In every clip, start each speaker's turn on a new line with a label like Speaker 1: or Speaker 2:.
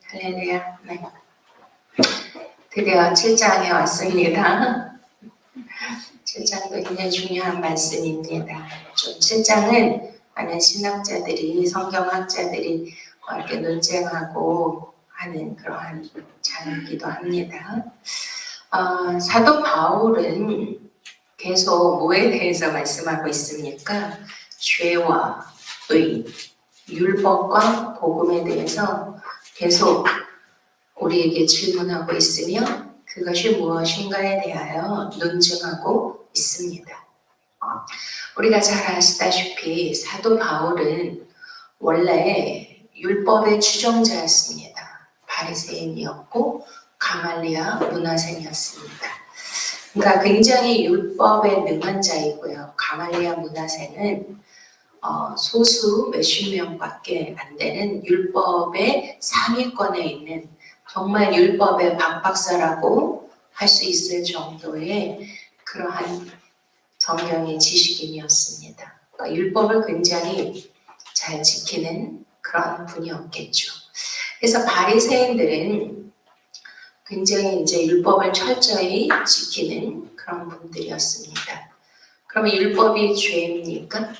Speaker 1: 할렐루야. 네. 드디어 7장에 왔습니다. 7장도 굉장히 중요한 말씀입니다. 좀 7장은 많은 신학자들이, 성경학자들이 이렇게 논쟁하고 하는 그러한 장이기도 합니다. 사도 바울은 계속 뭐에 대해서 말씀하고 있습니까? 죄와 의, 율법과 복음에 대해서 계속 우리에게 질문하고 있으며 그것이 무엇인가에 대하여 논증하고 있습니다. 우리가 잘 아시다시피 사도 바울은 원래 율법의 추종자였습니다. 바리새인이었고 가말리아 문화생이었습니다. 그러니까 굉장히 율법에 능한 자이고요. 가말리아 문화생은 소수 몇십 명밖에 안 되는 율법의 상위권에 있는 정말 율법의 박박사라고 할 수 있을 정도의 그러한 성경의 지식인이었습니다. 그러니까 율법을 굉장히 잘 지키는 그런 분이었겠죠. 그래서 바리새인들은 굉장히 이제 율법을 철저히 지키는 그런 분들이었습니다. 그러면 율법이 죄입니까?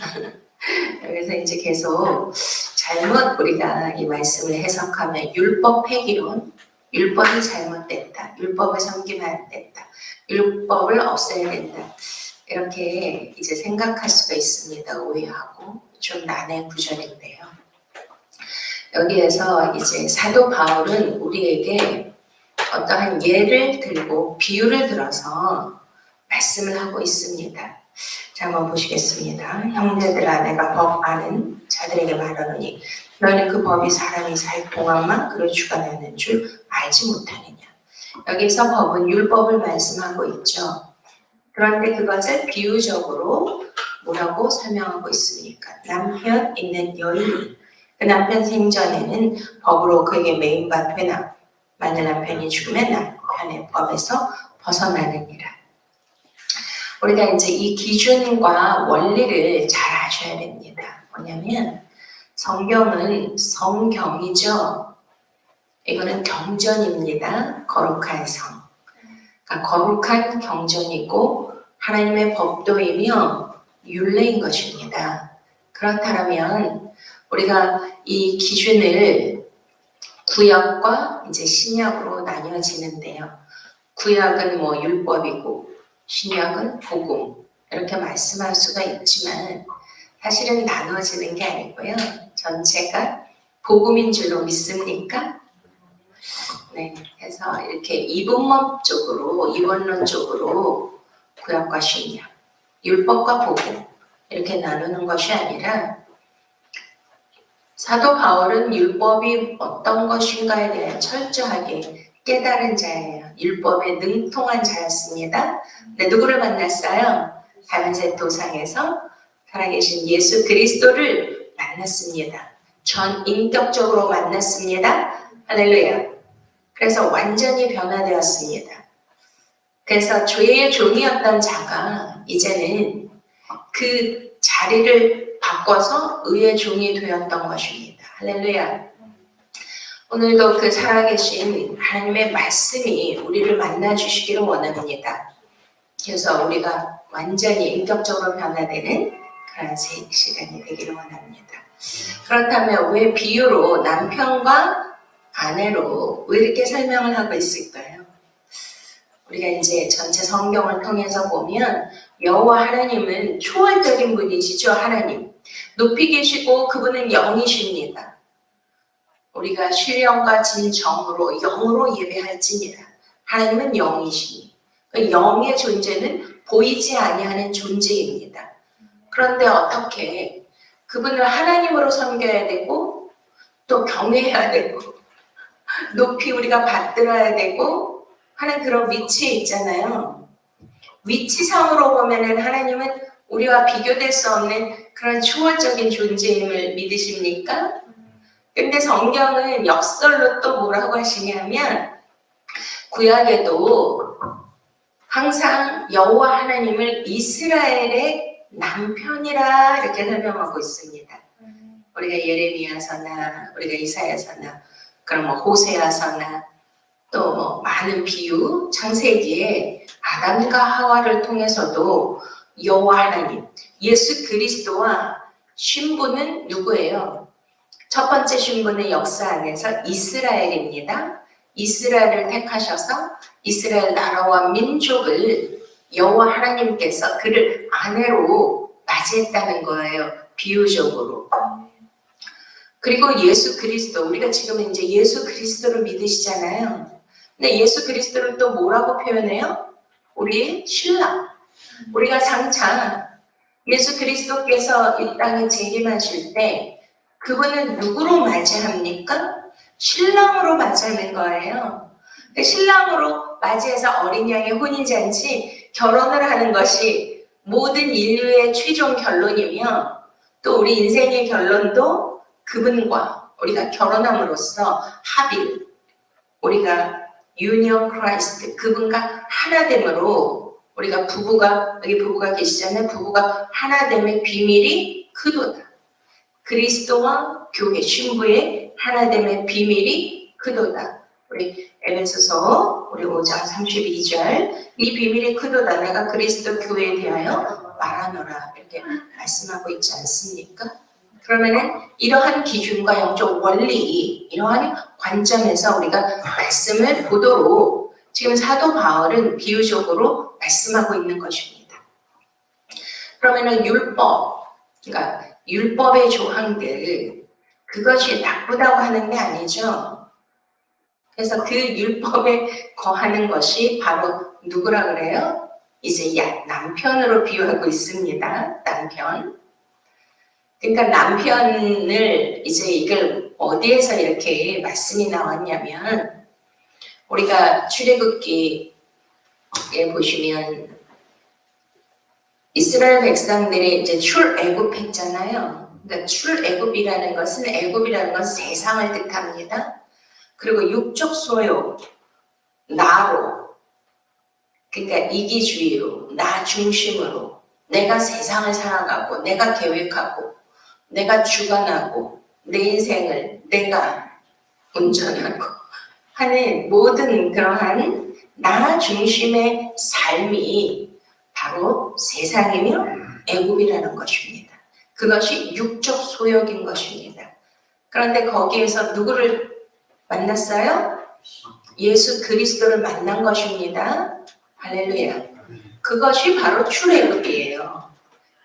Speaker 1: 그래서 이제 계속 잘못 우리가 이 말씀을 해석하면 율법 폐기론, 율법이 잘못됐다, 율법을 섬기면 안 된다, 율법을 없애야 된다 이렇게 이제 생각할 수가 있습니다. 오해하고 좀 난해 구절인데요. 여기에서 이제 사도 바울은 우리에게 어떠한 예를 들고 비유를 들어서 말씀을 하고 있습니다. 자, 한번 보시겠습니다. 형제들아, 내가 법 아는 자들에게 말하노니 너희는 그 법이 사람이 살 동안만 그를 주관하는 줄 알지 못하느냐. 여기서 법은 율법을 말씀하고 있죠. 그런데 그것을 비유적으로 뭐라고 설명하고 있습니까? 남편 있는 여인이 그 남편 생전에는 법으로 그에게 매인받거나 만일 남편이 죽으면 남편의 법에서 벗어나느니라. 우리가 이제 이 기준과 원리를 잘 아셔야 됩니다. 뭐냐면 성경은 성경이죠. 이거는 경전입니다. 거룩한 성. 그러니까 거룩한 경전이고 하나님의 법도이며 율례인 것입니다. 그렇다면 우리가 이 기준을 구약과 이제 신약으로 나뉘어지는데요. 구약은 뭐 율법이고 신약은 복음 이렇게 말씀할 수가 있지만 사실은 나눠지는 게 아니고요. 전체가 복음인 줄로 믿습니까? 네, 그래서 이렇게 이원론적으로 구약과 신약, 율법과 복음 이렇게 나누는 것이 아니라 사도 바울은 율법이 어떤 것인가에 대해 철저하게 깨달은 자예요. 율법에 능통한 자였습니다. 네, 누구를 만났어요? 다른셋 도상에서 살아계신 예수 그리스도를 만났습니다. 전인격적으로 만났습니다. 할렐루야. 그래서 완전히 변화되었습니다. 그래서 죄의 종이었던 자가 이제는 그 자리를 바꿔서 의의 종이 되었던 것입니다. 할렐루야. 오늘도 그 살아계신 하나님의 말씀이 우리를 만나주시기를 원합니다. 그래서 우리가 완전히 인격적으로 변화되는 그런 시간이 되기를 원합니다. 그렇다면 왜 비유로 남편과 아내로 왜 이렇게 설명을 하고 있을까요? 우리가 이제 전체 성경을 통해서 보면 여호와 하나님은 초월적인 분이시죠. 하나님. 높이 계시고 그분은 영이십니다. 우리가 신령과 진정으로 영으로 예배할지니라. 하나님은 영이시니 그 영의 존재는 보이지 아니하는 존재입니다. 그런데 어떻게 그분을 하나님으로 섬겨야 되고 또 경외해야 되고 높이 우리가 받들어야 되고 하는 그런 위치에 있잖아요. 위치상으로 보면은 하나님은 우리와 비교될 수 없는 그런 초월적인 존재임을 믿으십니까? 근데 성경은 역설로 또 뭐라고 하시냐면 구약에도 항상 여호와 하나님을 이스라엘의 남편이라 이렇게 설명하고 있습니다. 우리가 예레미야서나 우리가 이사야서나 그럼 뭐 호세아서나 또 뭐 많은 비유, 창세기에 아담과 하와를 통해서도 여호와 하나님, 예수 그리스도와 신부는 누구예요? 첫 번째 신부는 역사 안에서 이스라엘입니다. 이스라엘을 택하셔서 이스라엘 나라와 민족을 여호와 하나님께서 그를 아내로 맞이했다는 거예요. 비유적으로. 그리고 예수 그리스도, 우리가 지금 이제 예수 그리스도를 믿으시잖아요. 근데 예수 그리스도를 또 뭐라고 표현해요? 우리의 신랑. 우리가 장차 예수 그리스도께서 이 땅에 재림하실 때 그분은 누구로 맞이합니까? 신랑으로 맞이하는 거예요. 신랑으로 맞이해서 어린 양의 혼인잔치, 결혼을 하는 것이 모든 인류의 최종 결론이며 또 우리 인생의 결론도 그분과 우리가 결혼함으로써 합일, 우리가 유니언 크라이스트, 그분과 하나됨으로 우리가 부부가, 여기 부부가 계시잖아요. 부부가 하나됨의 비밀이 크도다. 그리스도와 교회 신부의 하나됨의 비밀이 크도다. 우리 에베소서 우리 5장 32절, 이 비밀이 크도다. 내가 그리스도 교회에 대하여 말하노라. 이렇게 말씀하고 있지 않습니까? 그러면은 이러한 기준과 영적 원리, 이러한 관점에서 우리가 말씀을 보도록 지금 사도 바울은 비유적으로 말씀하고 있는 것입니다. 그러면은 율법, 그러니까 율법의 조항들, 그것이 나쁘다고 하는 게 아니죠. 그래서 그 율법에 거하는 것이 바로 누구라 그래요? 이제 남편으로 비유하고 있습니다. 남편. 그러니까 남편을 이제 이걸 어디에서 이렇게 말씀이 나왔냐면 우리가 출애굽기에 보시면 이스라엘 백성들이 이제 출애굽했잖아요. 그러니까 출애굽이라는 것은 애굽이라는 건 세상을 뜻합니다. 그리고 육적 소욕, 나로, 그러니까 이기주의로, 나 중심으로 내가 세상을 살아가고 내가 계획하고 내가 주관하고 내 인생을 내가 운전하고 하는 모든 그러한 나 중심의 삶이 바로 세상이며 애굽이라는 것입니다. 그것이 육적 소욕인 것입니다. 그런데 거기에서 누구를 만났어요? 예수 그리스도를 만난 것입니다. 할렐루야. 그것이 바로 출애굽이에요.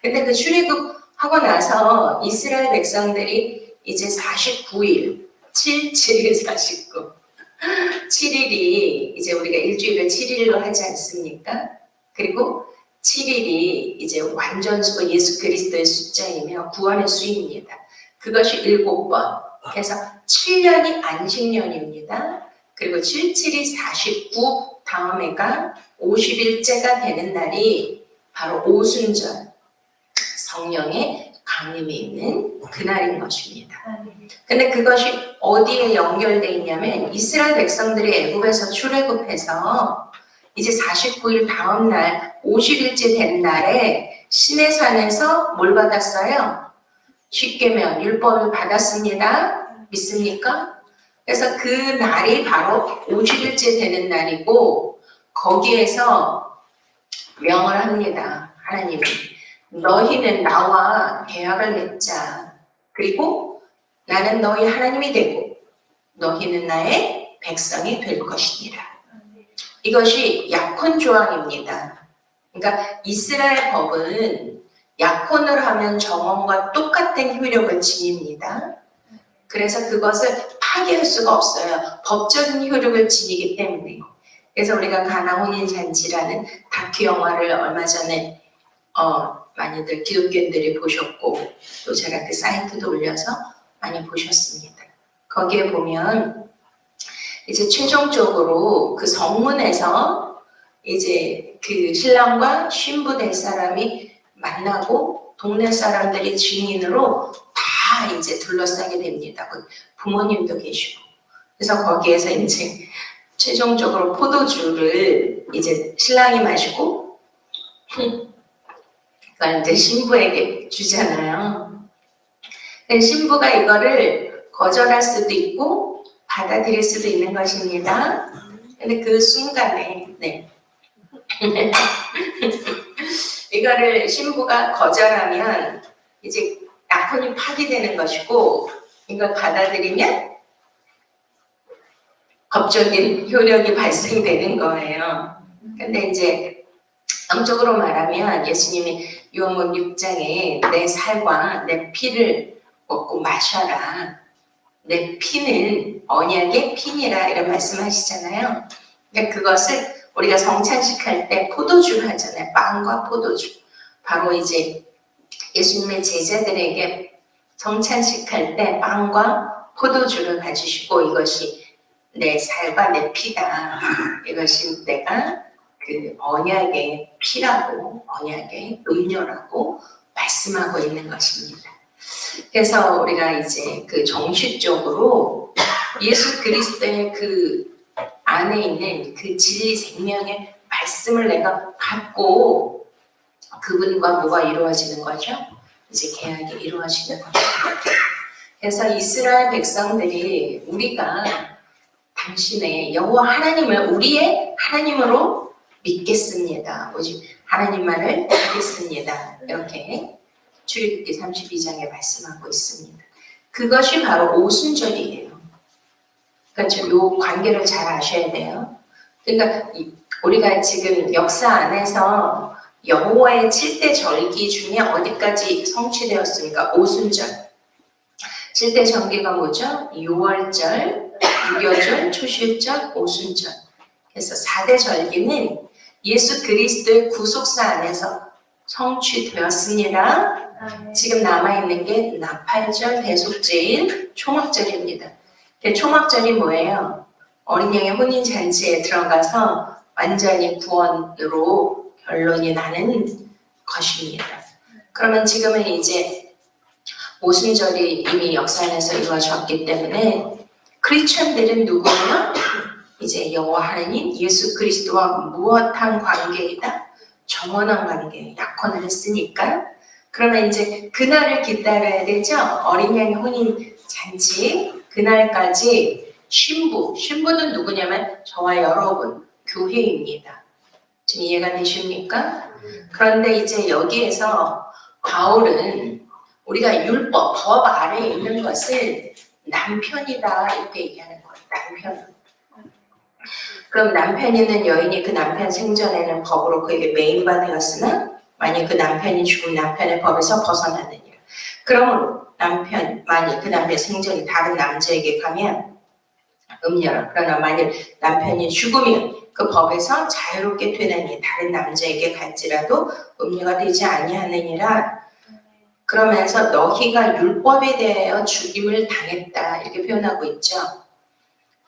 Speaker 1: 근데 그 출애굽하고 나서 이스라엘 백성들이 이제 49일, 7일 49, 7일이 이제 우리가 일주일을 7일로 하지 않습니까? 그리고 7일이 이제 완전수고 예수 그리스도의 숫자이며 구원의 수입니다. 그것이 7번. 그래서 7년이 안식년입니다. 그리고 77이 49 다음에가 50일째가 되는 날이 바로 오순절, 성령의 강림이 있는 그날인 것입니다. 근데 그것이 어디에 연결되어 있냐면 이스라엘 백성들이 애굽에서 출애굽해서 이제 49일 다음 날 50일째 된 날에 시내산에서 뭘 받았어요? 십계명 율법을 받았습니다. 믿습니까? 그래서 그 날이 바로 50일째 되는 날이고 거기에서 명을 합니다. 하나님이 너희는 나와 계약을 맺자. 그리고 나는 너희 하나님이 되고 너희는 나의 백성이 될 것이니라. 이것이 약혼 조항입니다. 그러니까 이스라엘 법은 약혼을 하면 정원과 똑같은 효력을 지닙니다. 그래서 그것을 파기할 수가 없어요. 법적인 효력을 지니기 때문에. 그래서 우리가 가나 혼인잔치라는 다큐 영화를 얼마 전에 많이들 기독교인들이 보셨고 또 제가 그 사이트도 올려서 많이 보셨습니다. 거기에 보면 이제 최종적으로 그 성문에서 이제 그 신랑과 신부 될 사람이 만나고 동네 사람들이 증인으로 다 이제 둘러싸게 됩니다. 부모님도 계시고. 그래서 거기에서 이제 최종적으로 포도주를 이제 신랑이 마시고 그걸 이제 신부에게 주잖아요. 신부가 이거를 거절할 수도 있고 받아들일 수도 있는 것입니다. 근데 그 순간에 이거를 신부가 거절하면 이제 약혼이 파기되는 것이고, 이걸 받아들이면 법적인 효력이 발생되는 거예요. 근데 이제 영적으로 말하면 예수님이 요한복음 6장에 내 살과 내 피를 먹고 마셔라. 내 피는 언약의 피니라 이런 말씀하시잖아요. 그러니까 그것을 우리가 성찬식 할 때 포도주를 하잖아요. 빵과 포도주. 바로 이제 예수님의 제자들에게 성찬식 할 때 빵과 포도주를 가지시고 이것이 내 살과 내 피다. 이것이 내가 그 언약의 피라고 언약의 음료라고 말씀하고 있는 것입니다. 그래서 우리가 이제 그 정식적으로 예수 그리스도의 그 안에 있는 그 진리 생명의 말씀을 내가 받고 그분과 뭐가 이루어지는 거죠? 이제 계약이 이루어지는 거죠. 그래서 이스라엘 백성들이 우리가 당신의 여호와 하나님을 우리의 하나님으로 믿겠습니다. 오직 하나님만을 믿겠습니다. 이렇게 출애굽기 32장에 말씀하고 있습니다. 그것이 바로 오순절이에요. 그러니까 이 관계를 잘 아셔야 돼요. 그러니까 우리가 지금 역사 안에서 여호와의 7대 절기 중에 어디까지 성취되었습니까? 오순절. 7대 절기가 뭐죠? 6월절, 유교절, 초실절, 오순절. 그래서 4대 절기는 예수 그리스도의 구속사 안에서 성취되었습니다. 지금 남아있는 게 나팔절, 대속제일, 초막절입니다. 초막절이 뭐예요? 어린 양의 혼인잔치에 들어가서 완전히 구원으로 결론이 나는 것입니다. 그러면 지금은 이제 오순절이 이미 역사 안에서 이루어졌기 때문에 크리스천들은 누구예요? 이제 여호와 하나님 예수 그리스도와 무엇한 관계이다? 정원한 관계, 약혼을 했으니까 그러면 이제 그날을 기다려야 되죠. 어린 양의 혼인 잔치 그날까지 신부는 누구냐면 저와 여러분 교회입니다. 지금 이해가 되십니까? 그런데 이제 여기에서 바울은 우리가 율법, 법 아래에 있는 것을 남편이다 이렇게 얘기하는 거예요. 남편. 그럼 남편 있는 여인이 그 남편 생전에는 법으로 그에게 매인받았으나 만약 그 남편이 죽은 남편의 법에서 벗어나느니라. 그러므로 남편만이 그 남편 생전이 다른 남자에게 가면 음녀라. 그러나 만일 남편이 죽으면 그 법에서 자유롭게 되나니 다른 남자에게 갈지라도 음녀가 되지 아니하느니라. 그러면서 너희가 율법에 대하여 죽임을 당했다 이렇게 표현하고 있죠.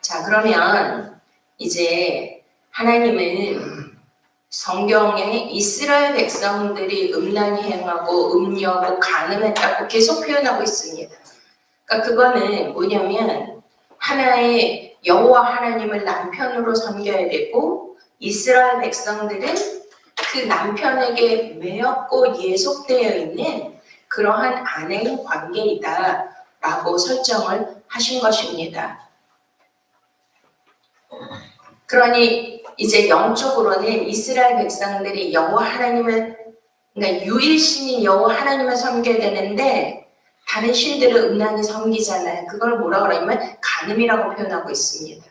Speaker 1: 자, 그러면 이제 하나님은 성경에 이스라엘 백성들이 음란히 행하고 음녀하고 간음했다고 계속 표현하고 있습니다. 그러니까 그거는 뭐냐면 하나의 여호와 하나님을 남편으로 섬겨야 되고 이스라엘 백성들은 그 남편에게 매였고 예속되어 있는 그러한 아내인 관계이다 라고 설정을 하신 것입니다. 그러니 이제 영적으로는 이스라엘 백성들이 여호와 하나님을 그러니까 유일신인 여호와 하나님을 섬겨야 되는데 다른 신들을 음란히 섬기잖아요. 그걸 뭐라 그러냐면 간음이라고 표현하고 있습니다.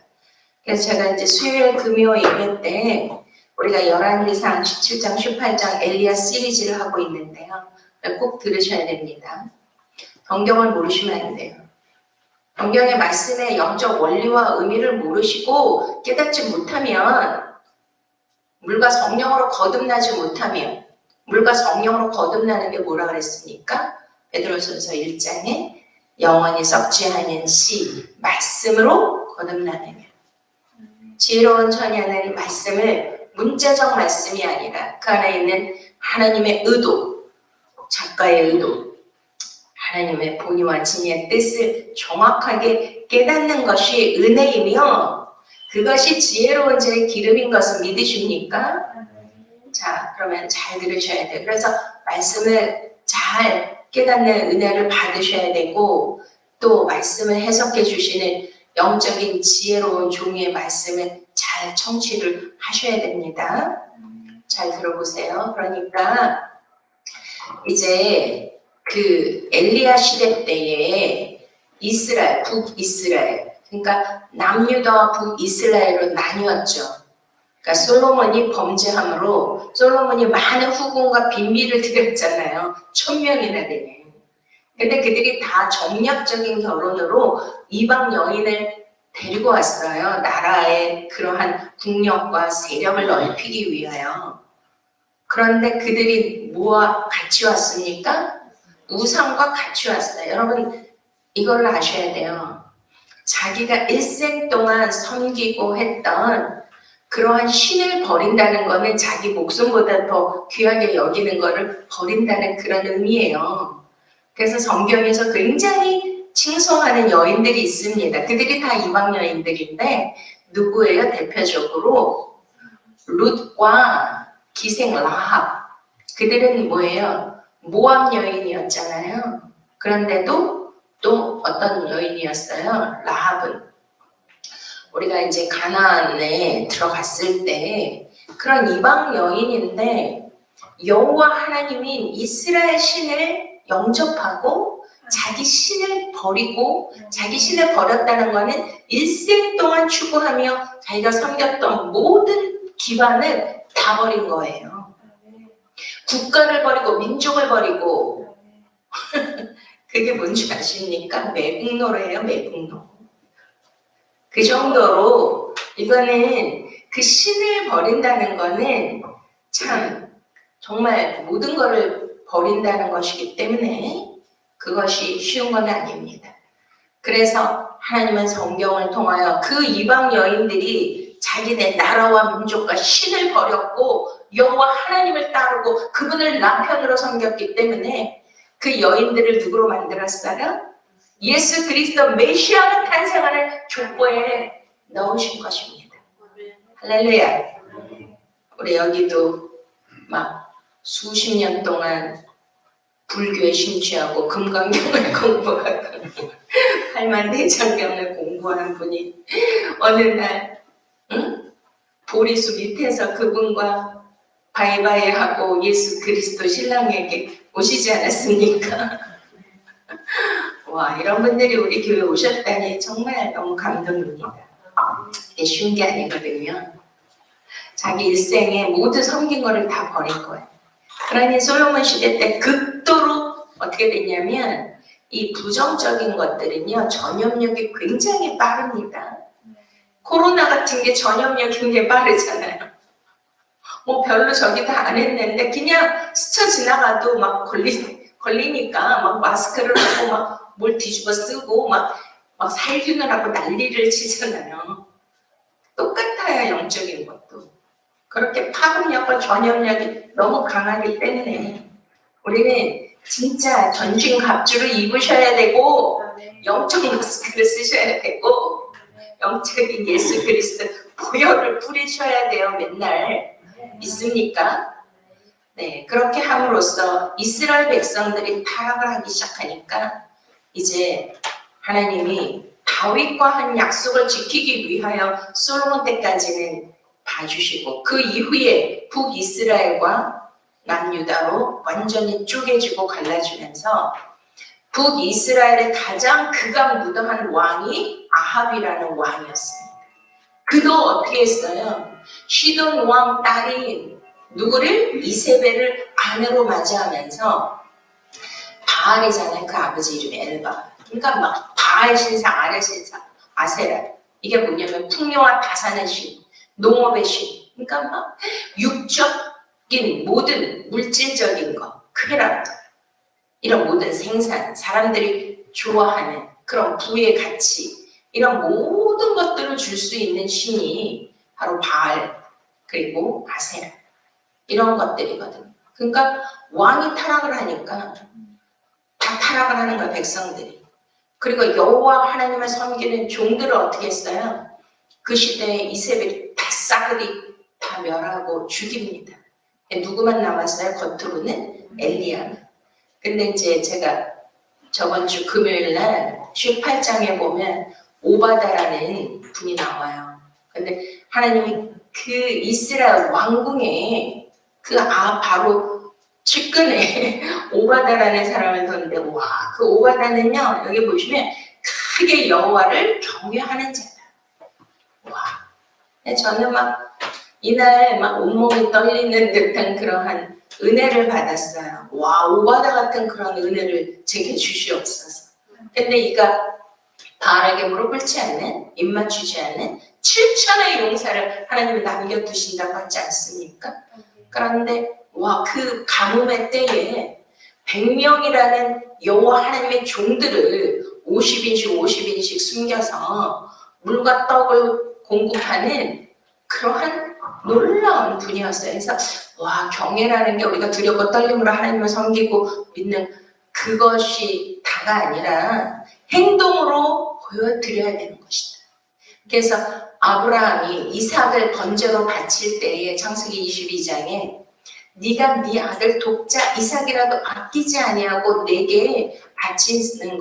Speaker 1: 그래서 제가 이제 수요일 금요 예배 때 우리가 열왕기상 17장 18장 엘리야 시리즈를 하고 있는데요. 꼭 들으셔야 됩니다. 성경을 모르시면 안 돼요. 성경의 말씀의 영적 원리와 의미를 모르시고 깨닫지 못하면 물과 성령으로 거듭나지 못하면 물과 성령으로 거듭나는 게 뭐라 그랬습니까? 베드로전서 1장에 영원히 썩지 않은 씨 말씀으로 거듭나느냐. 지혜로운 처녀는 말씀을 문자적 말씀이 아니라 그 안에 있는 하나님의 의도, 작가의 의도, 하나님의 본의와 진리의 뜻을 정확하게 깨닫는 것이 은혜이며 그것이 지혜로운 자의 기름인 것을 믿으십니까? 자, 그러면 잘 들으셔야 돼요. 그래서 말씀을 잘 깨닫는 은혜를 받으셔야 되고 또 말씀을 해석해 주시는 영적인 지혜로운 종의 말씀을 잘 청취를 하셔야 됩니다. 잘 들어보세요. 그러니까 이제 그 엘리야 시대 때에 이스라엘, 북이스라엘, 그러니까 남유다와 북이스라엘로 나뉘었죠. 그러니까 솔로몬이 범죄함으로 솔로몬이 많은 후궁과 빈미를 드렸잖아요. 1000명이나 되네. 근데 그들이 다 정략적인 결혼으로 이방 여인을 데리고 왔어요. 나라의 그러한 국력과 세력을 넓히기 위하여. 그런데 그들이 뭐와 같이 왔습니까? 우상과 같이 왔어요. 여러분 이걸 아셔야 돼요. 자기가 일생 동안 섬기고 했던 그러한 신을 버린다는 거는 자기 목숨보다 더 귀하게 여기는 거를 버린다는 그런 의미예요. 그래서 성경에서 굉장히 칭송하는 여인들이 있습니다. 그들이 다 이방 여인들인데 누구예요? 대표적으로 룻과 기생 라합. 그들은 뭐예요? 모압 여인이었잖아요. 그런데도 또 어떤 여인이었어요? 라합은 우리가 이제 가나안에 들어갔을 때 그런 이방 여인인데 여호와 하나님인 이스라엘 신을 영접하고 자기 신을 버리고 자기 신을 버렸다는 것은 일생 동안 추구하며 자기가 섬겼던 모든 기반을 다 버린 거예요. 국가를 버리고 민족을 버리고 그게 뭔지 아십니까? 매국노래예요. 매국노. 그 정도로 이거는 그 신을 버린다는 거는 참 정말 모든 것을 버린다는 것이기 때문에 그것이 쉬운 건 아닙니다. 그래서 하나님은 성경을 통하여 그 이방 여인들이 자기네 나라와 민족과 신을 버렸고 여호와 하나님을 따르고 그분을 남편으로 섬겼기 때문에 그 여인들을 누구로 만들었어요? 예수 그리스도 메시아가 탄생하는 족보에 넣으신 것입니다. 할렐루야. 우리 여기도 막 수십 년 동안 불교에 심취하고 금강경을 공부하고 팔만대장경을 공부한 분이 어느 날 보리수 밑에서 그분과 바이바이하고 예수 그리스도 신랑에게 오시지 않았습니까? 와, 이런 분들이 우리 교회 오셨다니 정말 너무 감동입니다. 이게 쉬운 게 아니거든요. 자기 일생에 모두 섬긴 거를 다 버린 거예요. 그러니 솔로몬 시대 때 극도로 어떻게 됐냐면 이 부정적인 것들은요 전염력이 굉장히 빠릅니다. 코로나 같은 게 전염력이 굉장히 빠르잖아요. 뭐 별로 저기 다 안 했는데 그냥 스쳐 지나가도 막 걸리니까 막 마스크를 하고 막 뭘 뒤집어 쓰고 막 살균을 하고 난리를 치잖아요. 똑같아요. 영적인 것도. 그렇게 파급력과 전염력이 너무 강하기 때문에 우리는 진짜 전신갑주를 입으셔야 되고 영적 마스크를 쓰셔야 되고 영적인 예수 그리스도 보혈을 뿌리셔야 돼요. 맨날. 믿습니까? 네, 그렇게 함으로써 이스라엘 백성들이 타락을 하기 시작하니까 이제 하나님이 다윗과 한 약속을 지키기 위하여 솔로몬 때까지는 봐주시고 그 이후에 북이스라엘과 남유다로 완전히 쪼개지고 갈라지면서 북이스라엘의 가장 극악무도한 왕이 아합이라는 왕이었습니다. 그도 어떻게 했어요? 시돈 왕 딸인 누구를? 이세벨을 아내로 맞이하면서 바알이잖아요. 그 아버지 이름이 엘바. 그러니까 막 바알 신상, 아레 신상, 아세라. 이게 뭐냐면 풍요와 다산의 신, 농업의 신. 그러니까 막 육적인 모든 물질적인 거, 쾌락, 이런 모든 생산, 사람들이 좋아하는 그런 부의 가치, 이런 모든 것들을 줄 수 있는 신이 바로 바알 그리고 아세라. 이런 것들이거든요. 그러니까 왕이 타락을 하니까 다 타락을 하는 거야, 백성들이. 그리고 여호와 하나님을 섬기는 종들을 어떻게 했어요? 그 시대에 이세벨이 다 싸그리 다 멸하고 죽입니다. 누구만 남았어요? 겉으로는 엘리야. 근데 이제 제가 저번 주 금요일 날 18장에 보면 오바다라는 분이 나와요. 근데 하나님이 그 이스라엘 왕궁에 바로 측근에 오바다라는 사람을 뒀는데, 와, 그 오바다는요, 여기 보시면 크게 여호와를 경외하는 자다. 와, 저는 막 이날 막 온몸이 떨리는 듯한 그러한 은혜를 받았어요. 와, 오바다 같은 그런 은혜를 제게 주시옵소서. 근데 이가 바알에게 무릎 꿇지 않는, 입맞추지 않는 7천의 용사를 하나님이 남겨두신다고 하지 않습니까? 그런데 와, 그 가뭄의 때에 100명이라는 여호와 하나님의 종들을 50인씩 숨겨서 물과 떡을 공급하는 그러한 놀라운 분이었어요. 그래서 와, 경외라는 게 우리가 두렵고 떨림으로 하나님을 섬기고 믿는 그것이 다가 아니라 행동으로 보여드려야 되는 것이다. 그래서 아브라함이 이삭을 번제로 바칠 때에 창세기 22장에 네가 네 아들 독자 이삭이라도 아끼지 아니하고 내게 바치는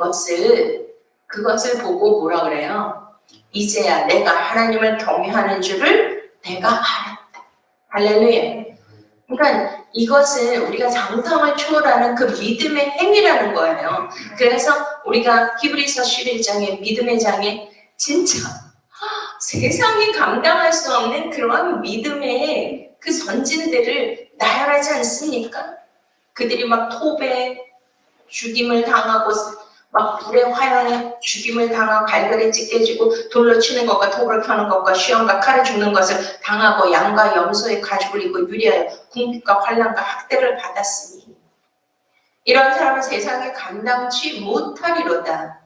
Speaker 1: 그것을 보고 뭐라 그래요? 이제야 내가 하나님을 경외하는 줄을 내가 알았다. 할렐루야. 그러니까 이것은 우리가 장성을 초월하는 그 믿음의 행위라는 거예요. 그래서 우리가 히브리서 11장의 믿음의 장에 진짜 세상이 감당할 수 없는 그러한 믿음의 그 선진들을 나열하지 않습니까? 그들이 막 톱에 죽임을 당하고 막 불의 화염에 죽임을 당하고 갈갈이 찢겨지고 돌로 치는 것과 톱을 켜는 것과 시험과 칼에 죽는 것을 당하고 양과 염소의 가죽을 입고 유리하여 궁핍과 환난과 학대를 받았으니 이런 사람은 세상에 감당치 못하리로다.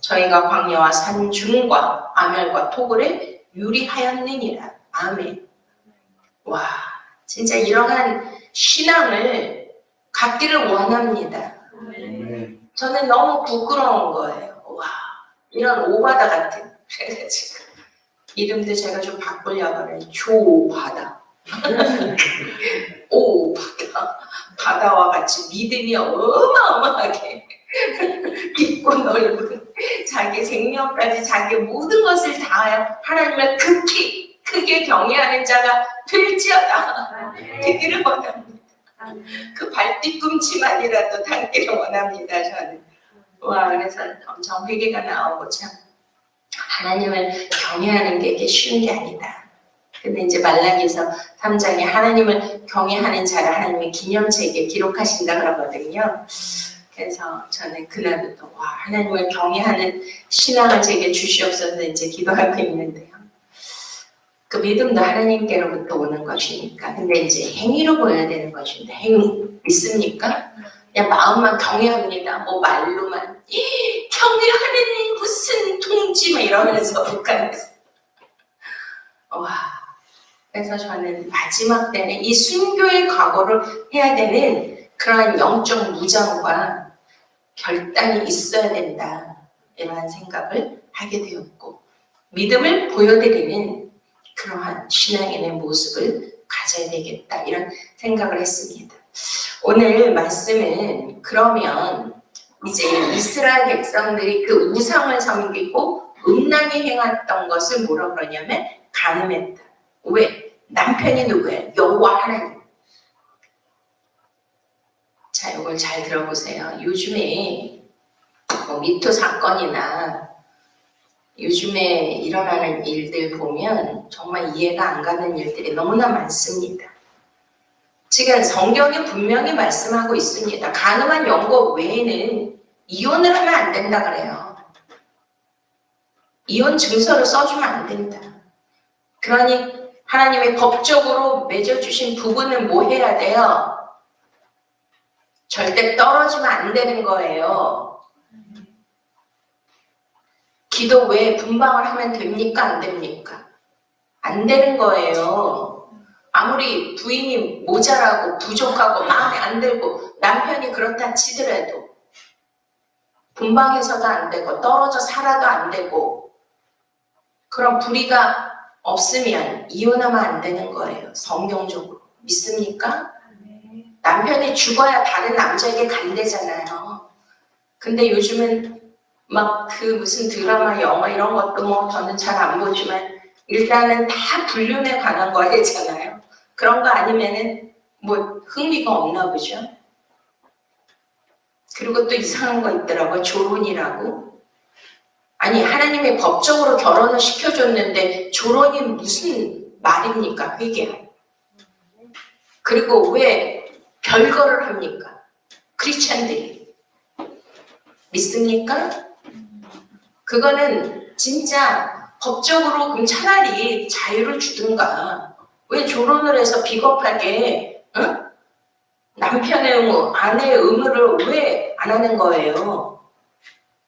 Speaker 1: 저희가 광야와 산중과 아멜과 토굴에 유리하였느니라. 아멘. 와, 진짜 이러한 신앙을 갖기를 원합니다. 저는 너무 부끄러운 거예요. 와, 이런 오바다 같은. 그래가지고 이름도 제가 좀 바꾸려고 그래요. 조바다. 오바다. 바다와 같이 믿음이 어마어마하게 깊고 넓은 자기 생명까지 자기 모든 것을 다하여 하나님을 극히 크게 경외하는 자가 될지어다. 되기를 원합니다. 그 발뒤꿈치만이라도 닿기를 원합니다. 저는. 와, 그래서 엄청 회개가 나오고 참 하나님을 경외하는 게 이게 쉬운 게 아니다. 근데 이제 말라기서 3장에 하나님을 경외하는 자를 하나님의 기념책에 기록하신다 그러거든요. 그래서 저는 그날부터 와, 하나님을 경외하는 신앙을 제게 주시옵소서 이제 기도하고 있는데요. 그 믿음도 하나님께로부터 오는 것이니까. 근데 이제 행위로 보여야 되는 것인데 행위 믿습니까? 그냥 마음만 경외합니다. 뭐 말로만 경외하는 무슨 통지 막 이러면서 북한에서 와. 그래서 저는 마지막 때는 이 순교의 각오를 해야 되는 그러한 영적 무장과 결단이 있어야 된다. 이러한 생각을 하게 되었고 믿음을 보여드리는 그러한 신앙인의 모습을 가져야 되겠다. 이런 생각을 했습니다. 오늘 말씀은 그러면 이제 이스라엘 백성들이 그 우상을 섬기고 음란히 행했던 것을 뭐라 그러냐면 간음했다. 왜? 남편이 누구예요? 여호와 하나님. 자, 이걸 잘 들어보세요. 요즘에 뭐 미투 사건이나 요즘에 일어나는 일들 보면 정말 이해가 안 가는 일들이 너무나 많습니다. 지금 성경이 분명히 말씀하고 있습니다. 간음한 영거 외에는 이혼을 하면 안 된다 그래요. 이혼 증서를 써주면 안 된다. 그러니 하나님의 법적으로 맺어주신 부부는 뭐 해야 돼요? 절대 떨어지면 안 되는 거예요. 기도 외에 분방을 하면 됩니까? 안 됩니까? 안 되는 거예요. 아무리 부인이 모자라고 부족하고 마음에 안 들고 남편이 그렇다 치더라도 분방해서도 안 되고 떨어져 살아도 안 되고 그런 불의가 없으면 이혼하면 안 되는 거예요. 성경적으로. 믿습니까? 남편이 죽어야 다른 남자에게 간대잖아요. 근데 요즘은 막 그 무슨 드라마, 영화 이런 것도 뭐 저는 잘 안 보지만 일단은 다 불륜에 관한 거잖아요. 그런 거 아니면은 뭐 흥미가 없나 보죠. 그리고 또 이상한 거 있더라고요. 조론이라고. 아니 하나님이 법적으로 결혼을 시켜줬는데 조론이 무슨 말입니까? 회개. 그리고 왜 별거를 합니까? 크리스찬들이. 믿습니까? 그거는 진짜 법적으로 그럼 차라리 자유를 주든가. 왜 조론을 해서 비겁하게 응? 남편의 의무, 아내의 의무를 왜 안 하는 거예요?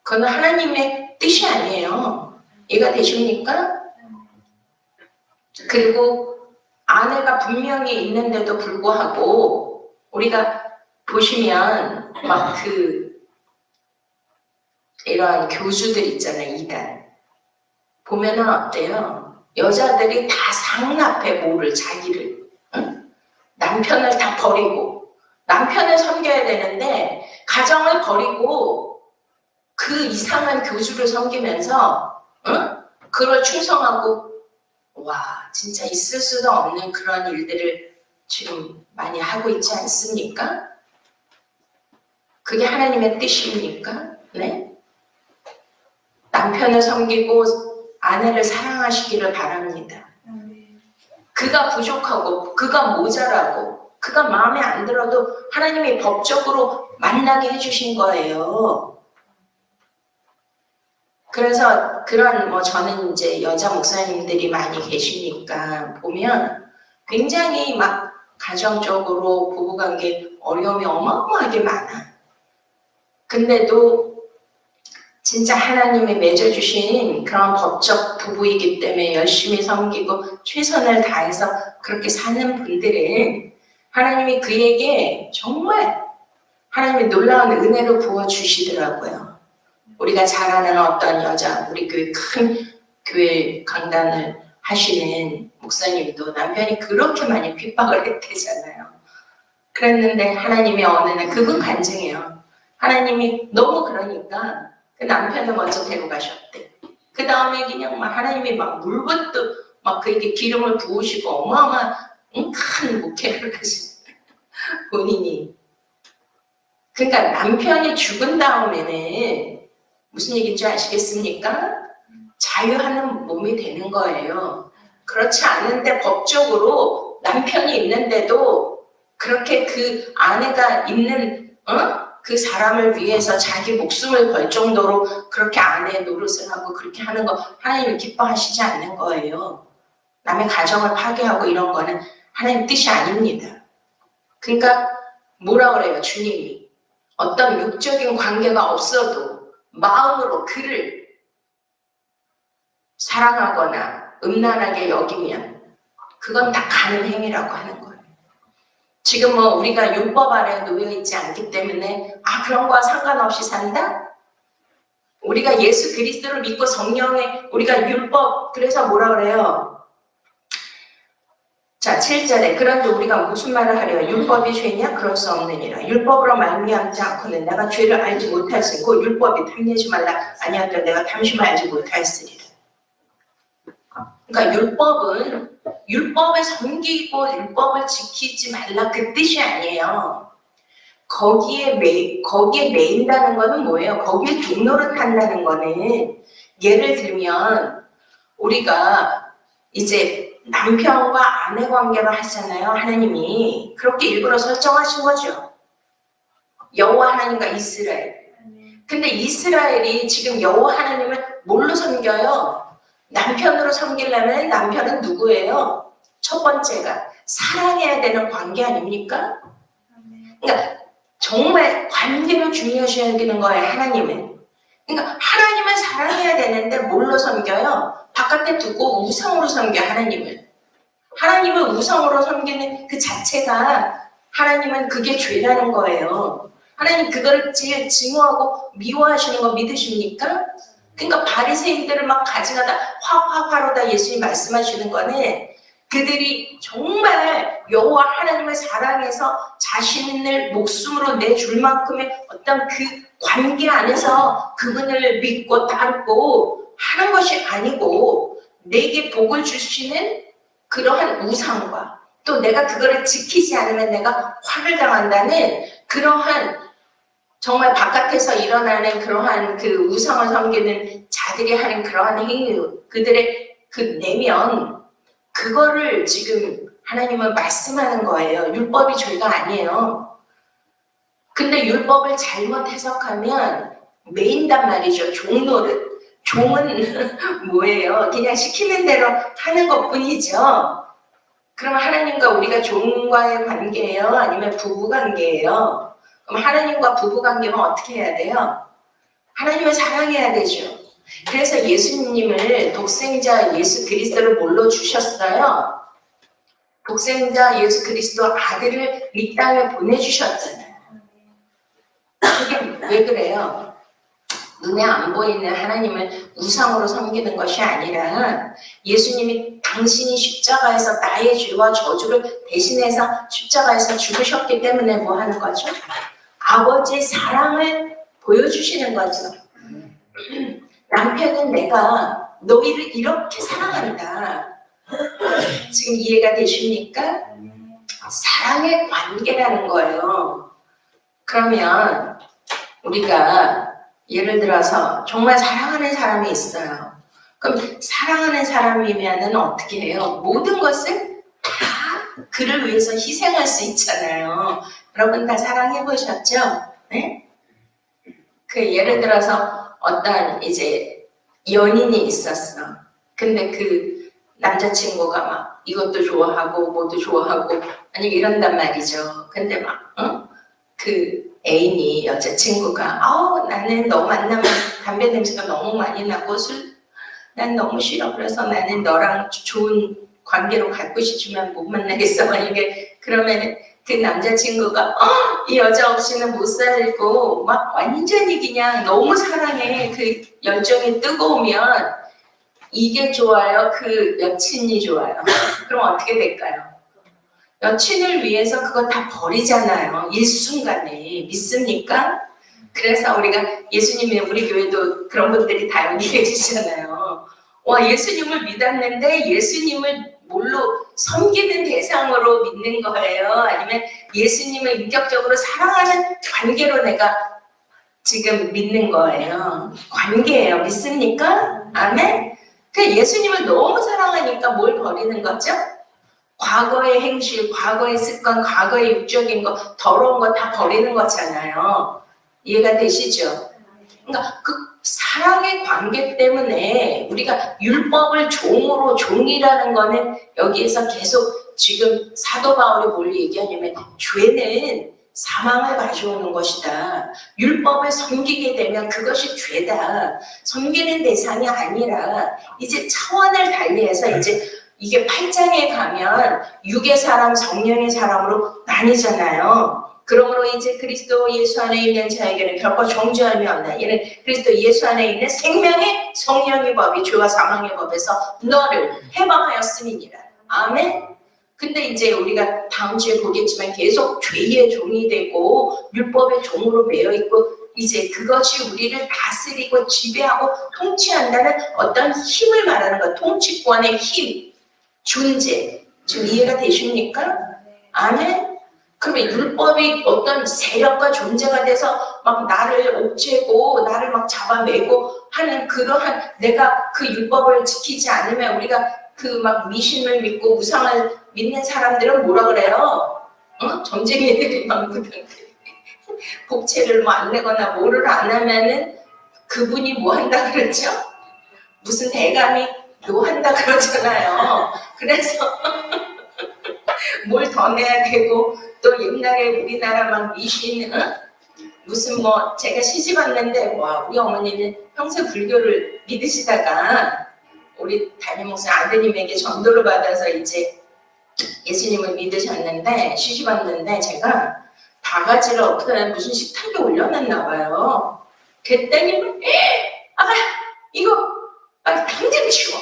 Speaker 1: 그건 하나님의 뜻이 아니에요. 이해가 되십니까? 그리고 아내가 분명히 있는데도 불구하고 우리가 보시면 막 이런 교주들 있잖아요. 이단. 보면은 어때요? 여자들이 다 상납해 뭐를 자기를. 응? 남편을 다 버리고 남편을 섬겨야 되는데 가정을 버리고 그 이상한 교주를 섬기면서 응? 그걸 충성하고 와 진짜 있을 수도 없는 그런 일들을 지금 많이 하고 있지 않습니까? 그게 하나님의 뜻입니까? 네? 남편을 섬기고 아내를 사랑하시기를 바랍니다. 그가 부족하고 그가 모자라고 그가 마음에 안 들어도 하나님이 법적으로 만나게 해주신 거예요. 그래서 그런 저는 이제 여자 목사님들이 많이 계시니까 보면 굉장히 막 가정적으로 부부관계 어려움이 어마어마하게 많아. 근데도 진짜 하나님이 맺어주신 그런 법적 부부이기 때문에 열심히 섬기고 최선을 다해서 그렇게 사는 분들은 하나님이 그에게 정말 하나님이 놀라운 은혜로 부어주시더라고요. 우리가 잘 아는 어떤 여자, 우리 교회 큰 교회 강단을 하시는 목사님도 남편이 그렇게 많이 핍박을 했대잖아요. 그랬는데 하나님이 어느 날 그분 간증해요. 하나님이 너무 그러니까 그 남편을 먼저 데려가셨대. 그 다음에 그냥 막 하나님이 막 물부터 막 그에게 기름을 부으시고 어마어마한 큰 목회를 하신 본인이. 그러니까 남편이 죽은 다음에는 무슨 얘기인지 아시겠습니까? 자유하는 몸이 되는 거예요. 그렇지 않은데 법적으로 남편이 있는데도 그렇게 그 아내가 있는 그 사람을 위해서 자기 목숨을 걸 정도로 그렇게 아내의 노릇을 하고 그렇게 하는 거 하나님이 기뻐하시지 않는 거예요. 남의 가정을 파괴하고 이런 거는 하나님 뜻이 아닙니다. 그러니까 뭐라 그래요 주님이? 어떤 육적인 관계가 없어도 마음으로 그를 사랑하거나 음란하게 여기면 그건 다 가는 행위라고 하는 거예요. 지금 우리가 율법 아래에 놓여 있지 않기 때문에 그런 거와 상관없이 산다? 우리가 예수 그리스도를 믿고 성령의 우리가 율법 그래서 뭐라 그래요? 자 7절에 그런데 우리가 무슨 말을 하려 율법이 죄냐? 그럴 수 없느니라. 율법으로 말미암지 않고는 내가 죄를 알지 못하였으니 그 율법이 탐내지 말라 아니하던 내가 탐심을 알지 못하였으리라. 그러니까 율법은 율법에 섬기고 율법을 지키지 말라 그 뜻이 아니에요. 거기에 매인다는 거는 뭐예요? 거기에 종로를 탄다는 거는 예를 들면 우리가 이제 남편과 아내 관계로 하잖아요. 하나님이 그렇게 일부러 설정하신 거죠. 여호와 하나님과 이스라엘. 근데 이스라엘이 지금 여호와 하나님을 뭘로 섬겨요? 남편으로 섬기려면 남편은 누구예요? 첫 번째가 사랑해야 되는 관계 아닙니까? 그러니까 정말 관계를 중요시해야 되는 거예요. 하나님은. 그러니까 하나님을 사랑해야 되는데 뭘로 섬겨요? 바깥에 두고 우상으로 섬겨 하나님을. 하나님을 우상으로 섬기는 그 자체가 하나님은 그게 죄라는 거예요. 하나님 그거를 제일 증오하고 미워하시는 거 믿으십니까? 그러니까 바리새인들을 막 가증하다 화로다 예수님 말씀하시는 거는 그들이 정말 여호와 하나님을 사랑해서 자신을 목숨으로 내줄 만큼의 어떤 그 관계 안에서 그분을 믿고 따르고 하는 것이 아니고 내게 복을 주시는 그러한 우상과 또 내가 그거를 지키지 않으면 내가 화를 당한다는 그러한 정말 바깥에서 일어나는 그러한 그 우상을 섬기는 자들이 하는 그러한 행위, 그들의 그 내면, 그거를 지금 하나님은 말씀하는 거예요. 율법이 죄가 아니에요. 근데 율법을 잘못 해석하면 매인단 말이죠. 종노릇. 종은 뭐예요? 그냥 시키는 대로 하는 것 뿐이죠. 그럼 하나님과 우리가 종과의 관계예요? 아니면 부부 관계예요? 그럼 하나님과 부부 관계는 어떻게 해야 돼요? 하나님을 사랑해야 되죠. 그래서 예수님을 독생자 예수 그리스도를 뭘로 주셨어요? 독생자 예수 그리스도 아들을 이 땅에 보내주셨잖아요. 그게 왜 그래요? 눈에 안 보이는 하나님을 우상으로 섬기는 것이 아니라 예수님이 당신이 십자가에서 나의 죄와 저주를 대신해서 십자가에서 죽으셨기 때문에 뭐 하는 거죠? 아버지의 사랑을 보여주시는 거죠. 남편은 내가 너희를 이렇게 사랑한다. 지금 이해가 되십니까? 사랑의 관계라는 거예요. 그러면 우리가 예를 들어서 정말 사랑하는 사람이 있어요. 그럼 사랑하는 사람이면은 어떻게 해요? 모든 것을 다 그를 위해서 희생할 수 있잖아요. 여러분 다 사랑해 보셨죠? 네? 그 예를 들어서 어떤 이제 연인이 있었어. 근데 그 남자친구가 막 이것도 좋아하고 뭐도 좋아하고 아니 이런단 말이죠. 근데 막 그 애인이 여자친구가 나는 너 만나면 담배 냄새가 너무 많이 나고 난 너무 싫어. 그래서 나는 너랑 좋은 관계로 갖고 싶지만 못 만나겠어. 만약에 그러면 그 남자친구가 이 여자 없이는 못 살고 막 완전히 그냥 너무 사랑해. 그 열정이 뜨거우면 이게 좋아요? 그 여친이 좋아요? 그럼 어떻게 될까요? 여친을 위해서 그거 다 버리잖아요. 일순간에. 믿습니까? 그래서 우리가 예수님이 우리 교회도 그런 분들이 다 여기 계시잖아요. 와, 예수님을 믿었는데 예수님을 뭘로 섬기는 대상으로 믿는 거예요? 아니면 예수님을 인격적으로 사랑하는 관계로 내가 지금 믿는 거예요? 관계예요. 믿습니까? 아멘? 그 예수님을 너무 사랑하니까 뭘 버리는 거죠? 과거의 행실, 과거의 습관, 과거의 육적인 거, 더러운 거 다 버리는 거잖아요. 이해가 되시죠? 그러니까 그 사랑의 관계 때문에 우리가 율법을 종으로 종이라는 거는 여기에서 계속 지금 사도 바울이 뭘 얘기하냐면 죄는 사망을 가져오는 것이다. 율법을 섬기게 되면 그것이 죄다. 섬기는 대상이 아니라 이제 차원을 달리해서 이제 이게 8장에 가면 육의 사람, 성령의 사람으로 나뉘잖아요. 그러므로 이제 그리스도 예수 안에 있는 자에게는 결코 정죄함이 없나. 이는 그리스도 예수 안에 있는 생명의 성령의 법이 죄와 사망의 법에서 너를 해방하였음이니라. 아멘. 근데 이제 우리가 다음 주에 보겠지만 계속 죄의 종이 되고 율법의 종으로 매여 있고 이제 그것이 우리를 다스리고 지배하고 통치한다는 어떤 힘을 말하는 것. 통치권의 힘, 존재. 지금 이해가 되십니까? 아멘. 그러면 율법이 어떤 세력과 존재가 돼서 막 나를 옥죄고 나를 막 잡아매고 하는 그러한 내가 그 율법을 지키지 않으면 우리가 그 막 미신을 믿고 우상을 믿는 사람들은 뭐라 그래요? 점쟁이들이 막 복채를 뭐 안 내거나 뭐를 안 하면은 그분이 뭐 한다 그러죠? 무슨 대감이 뭐 한다 그러잖아요. 그래서 뭘 더 내야 되고 또 옛날에 우리나라 막 미신 무슨 뭐 제가 시집 왔는데 와 우리 어머니는 평생 불교를 믿으시다가 우리 담임 목사 아드님에게 전도를 받아서 이제 예수님을 믿으셨는데 시집 왔는데 제가 바가지를 어떻게 무슨 식탁에 올려놨나 봐요. 그랬더니 이거 당장 치워.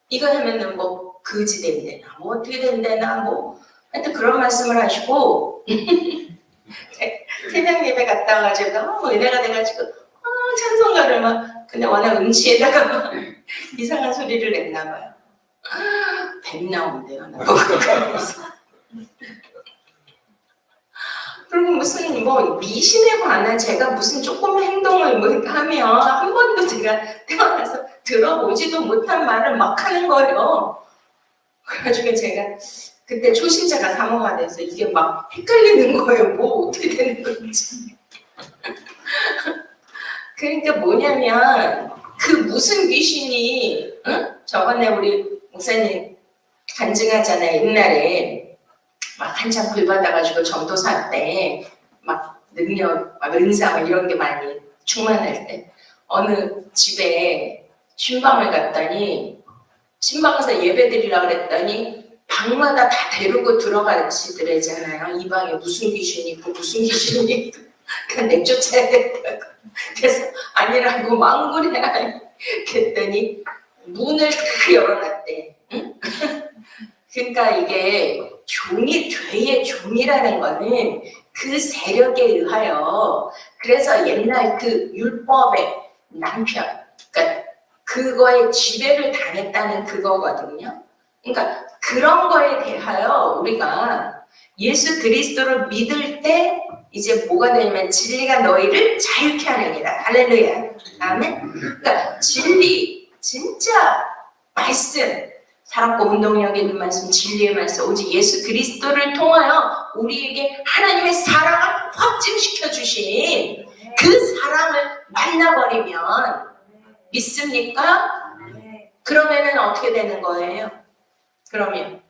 Speaker 1: 이거 하면은 뭐 거지 된대나 뭐 어떻게 된대나 뭐 하여튼 그런 말씀을 하시고 새벽 예배 갔다 와가지고 너무 은혜가 돼가지고 찬송가를 막 근데 워낙 음치에다가 막 이상한 소리를 냈나 봐요. 뱀 나온대요. 그리고 무슨 뭐 미신에 관한 제가 무슨 조금 행동을 뭐 하면 한 번도 제가 태어나서 들어보지도 못한 말을 막 하는 거예요. 그래가지고 제가 그때 초신자가 사모가 돼서 이게 막 헷갈리는 거예요. 뭐 어떻게 되는 건지. 그러니까 뭐냐면 그 무슨 귀신이 저번에 우리 목사님 간증하잖아요. 옛날에 막 한참 불 받아가지고 전도사 때 막 능력, 막 은사 막 이런 게 많이 충만할 때 어느 집에 신방을 갔더니 신방에서 예배 드리려고 그랬더니 방마다 다 데리고 들어가시더래잖아요. 이 방에 무슨 귀신이 있고 무슨 귀신이 있고 그냥 내쫓아야 된다고. 그래서 아니라고 망구리야 그랬더니 문을 다 열어놨대. 응? 그러니까 이게 죄의 종이라는 거는 그 세력에 의하여 그래서 옛날 그 율법의 남편 그러니까 그거에 지배를 당했다는 그거거든요. 그러니까 그런 거에 대하여 우리가 예수 그리스도를 믿을 때 이제 뭐가 되냐면 진리가 너희를 자유케 하느니라. 할렐루야. 아멘. 그러니까 진리 진짜 말씀 살았고 운동력 있는 말씀, 진리의 말씀, 오직 예수 그리스도를 통하여 우리에게 하나님의 사랑을 확증시켜 주신 그 사랑을 만나버리면 믿습니까? 그러면은 어떻게 되는 거예요? 그러면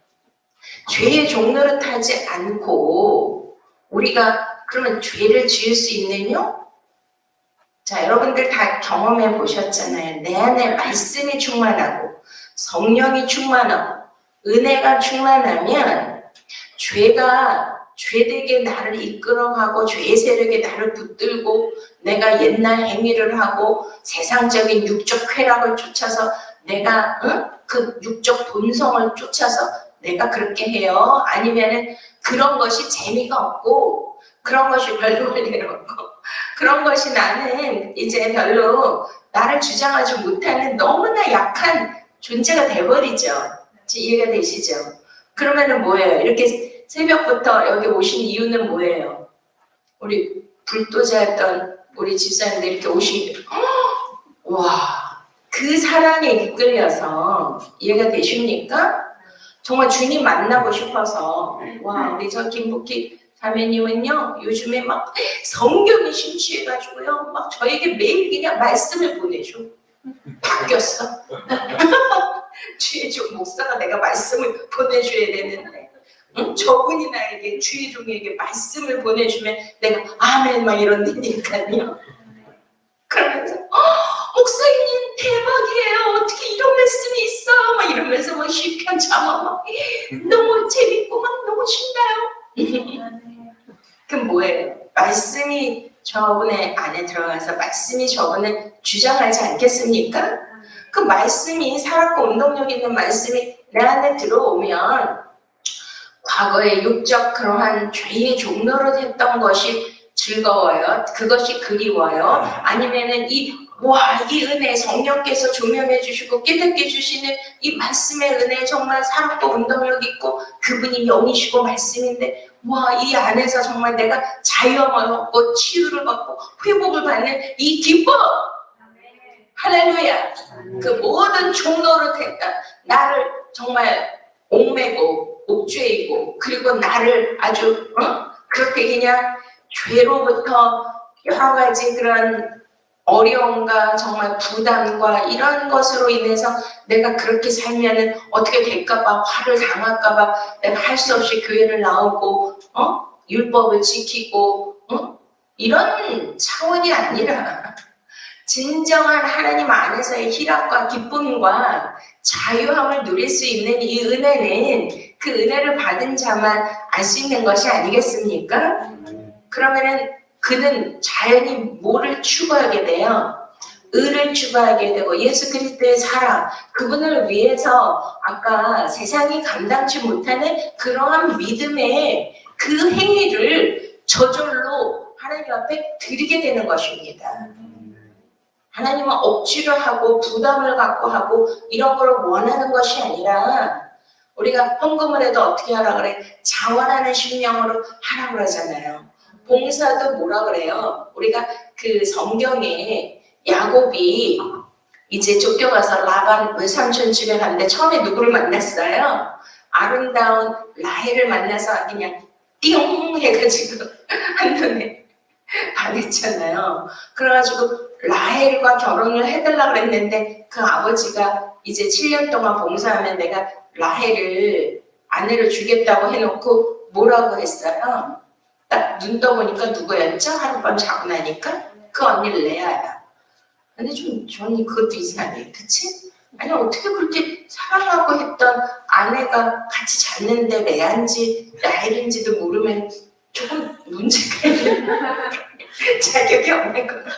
Speaker 1: 죄의 종로를 타지 않고 우리가 그러면 죄를 지을 수 있느냐? 자, 여러분들 다 경험해 보셨잖아요. 내 안에 말씀이 충만하고 성령이 충만하고 은혜가 충만하면 죄가 죄되게 나를 이끌어가고 죄의 세력에 나를 붙들고 내가 옛날 행위를 하고 세상적인 육적 쾌락을 쫓아서 내가 그 육적 본성을 쫓아서 내가 그렇게 해요. 아니면은 그런 것이 재미가 없고 그런 것이 별로 할 일 없고 그런 것이 나는 이제 별로 나를 주장하지 못하는 너무나 약한 존재가 돼버리죠. 이해가 되시죠? 그러면은 뭐예요? 이렇게 새벽부터 여기 오신 이유는 뭐예요? 우리 불도자였던 우리 집사님들 이렇게 오시게 와, 그 사랑에 이끌려서 이해가 되십니까? 정말 주님 만나고 싶어서 와, 우리 저 김복희 자매님은요 요즘에 막 성경이 심취해가지고요 막 저에게 매일 그냥 말씀을 보내줘. 바뀌었어. 주의 종 목사가 내가 말씀을 보내줘야 되는데 저분이 나에게 주의 종에게 말씀을 보내주면 내가 아멘 막 이런다니까요. 그러면서 목사님 대박이에요. 어떻게 이런 말씀이 있어? 막 이러면서 막 시편 참아 막 너무 재밌고 막 너무 신나요. 그럼 뭐예요? 말씀이 저분의 안에 들어가서 말씀이 저분을 주장하지 않겠습니까? 그 말씀이 살았고 운동력 있는 말씀이 내 안에 들어오면 과거의 육적 그러한 죄의 종로로 했던 것이 즐거워요. 그것이 그리워요. 아니면은 이 은혜 성령께서 조명해 주시고 깨닫게 해주시는 이 말씀의 은혜 정말 살았고 운동력 있고 그분이 영이시고 말씀인데 이 안에서 정말 내가 자유함을 얻고 치유를 받고 회복을 받는 이 기쁨 할렐루야. 그 모든 종로를 했다. 나를 정말 옥매고 옥죄이고 그리고 나를 아주 그렇게 그냥 죄로부터 여러 가지 그런 어려움과 정말 부담과 이런 것으로 인해서 내가 그렇게 살면은 어떻게 될까봐 화를 당할까봐 내가 할 수 없이 교회를 나오고 율법을 지키고 이런 차원이 아니라 진정한 하나님 안에서의 희락과 기쁨과 자유함을 누릴 수 있는 이 은혜는 그 은혜를 받은 자만 알 수 있는 것이 아니겠습니까? 그러면은 그는 자연히 뭐를 추구하게 돼요? 의를 추구하게 되고 예수 그리스도의 사랑 그분을 위해서 아까 세상이 감당치 못하는 그러한 믿음의 그 행위를 저절로 하나님 앞에 드리게 되는 것입니다. 하나님은 억지로 하고 부담을 갖고 하고 이런 걸 원하는 것이 아니라 우리가 헌금을 해도 어떻게 하라 그래? 자원하는 심령으로 하라 그러잖아요. 봉사도 뭐라 그래요? 우리가 그 성경에 야곱이 이제 쫓겨가서 라반 외삼촌 집에 갔는데 처음에 누구를 만났어요? 아름다운 라헬을 만나서 그냥 띵 해가지고 한눈에 반했잖아요. 그래가지고 라헬과 결혼을 해달라고 그랬는데 그 아버지가 이제 7년 동안 봉사하면 내가 라헬을 아내를 주겠다고 해놓고 뭐라고 했어요? 딱 눈 떠보니까 누구였죠? 하룻밤 자고 나니까 그 언니 레아야. 근데 저는 그것도 이상해. 그치? 아니 어떻게 그렇게 사랑하고 했던 아내가 같이 잤는데 레아인지 라헬인지도 모르면 조금 문제가 있는 자격이 없는 것 같아요.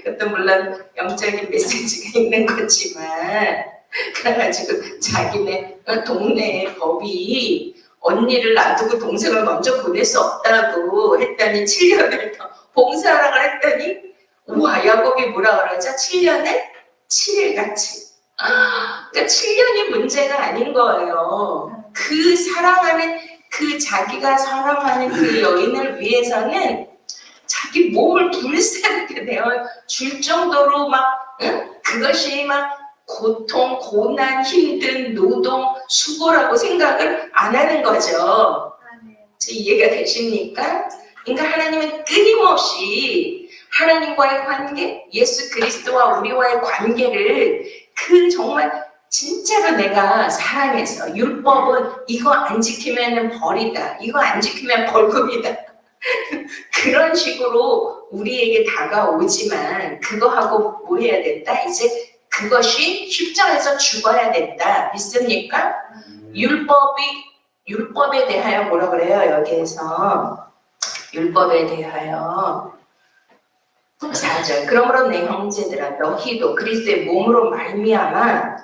Speaker 1: 그것도 물론 영적인 메시지가 있는 거지만 그래가지고 자기네 동네의 법이 언니를 놔두고 동생을 먼저 보낼 수 없다고 했더니 7년을 더 봉사하라고 했더니 우와 야곱이 뭐라 그러죠? 7년을 7일같이 그러니까 7년이 문제가 아닌 거예요. 그 사랑하는 그 자기가 사랑하는 그 여인을 위해서는 자기 몸을 불사르게 되어 줄 정도로 막 그것이 막 고통, 고난, 힘든 노동, 수고라고 생각을 안 하는 거죠. 이해가 되십니까? 그러니까 하나님은 끊임없이 하나님과의 관계, 예수 그리스도와 우리와의 관계를 그 정말 진짜로 내가 사랑해서 율법은 이거 안 지키면 벌이다, 이거 안 지키면 벌금이다 그런 식으로 우리에게 다가오지만 그거하고 뭐 해야 된다? 이제 그것이 십자가에서 죽어야 된다. 믿습니까? 율법에 대하여 뭐라 그래요? 여기에서 율법에 대하여 4절 그러므로 내 형제들아 너희도 그리스도의 몸으로 말미암아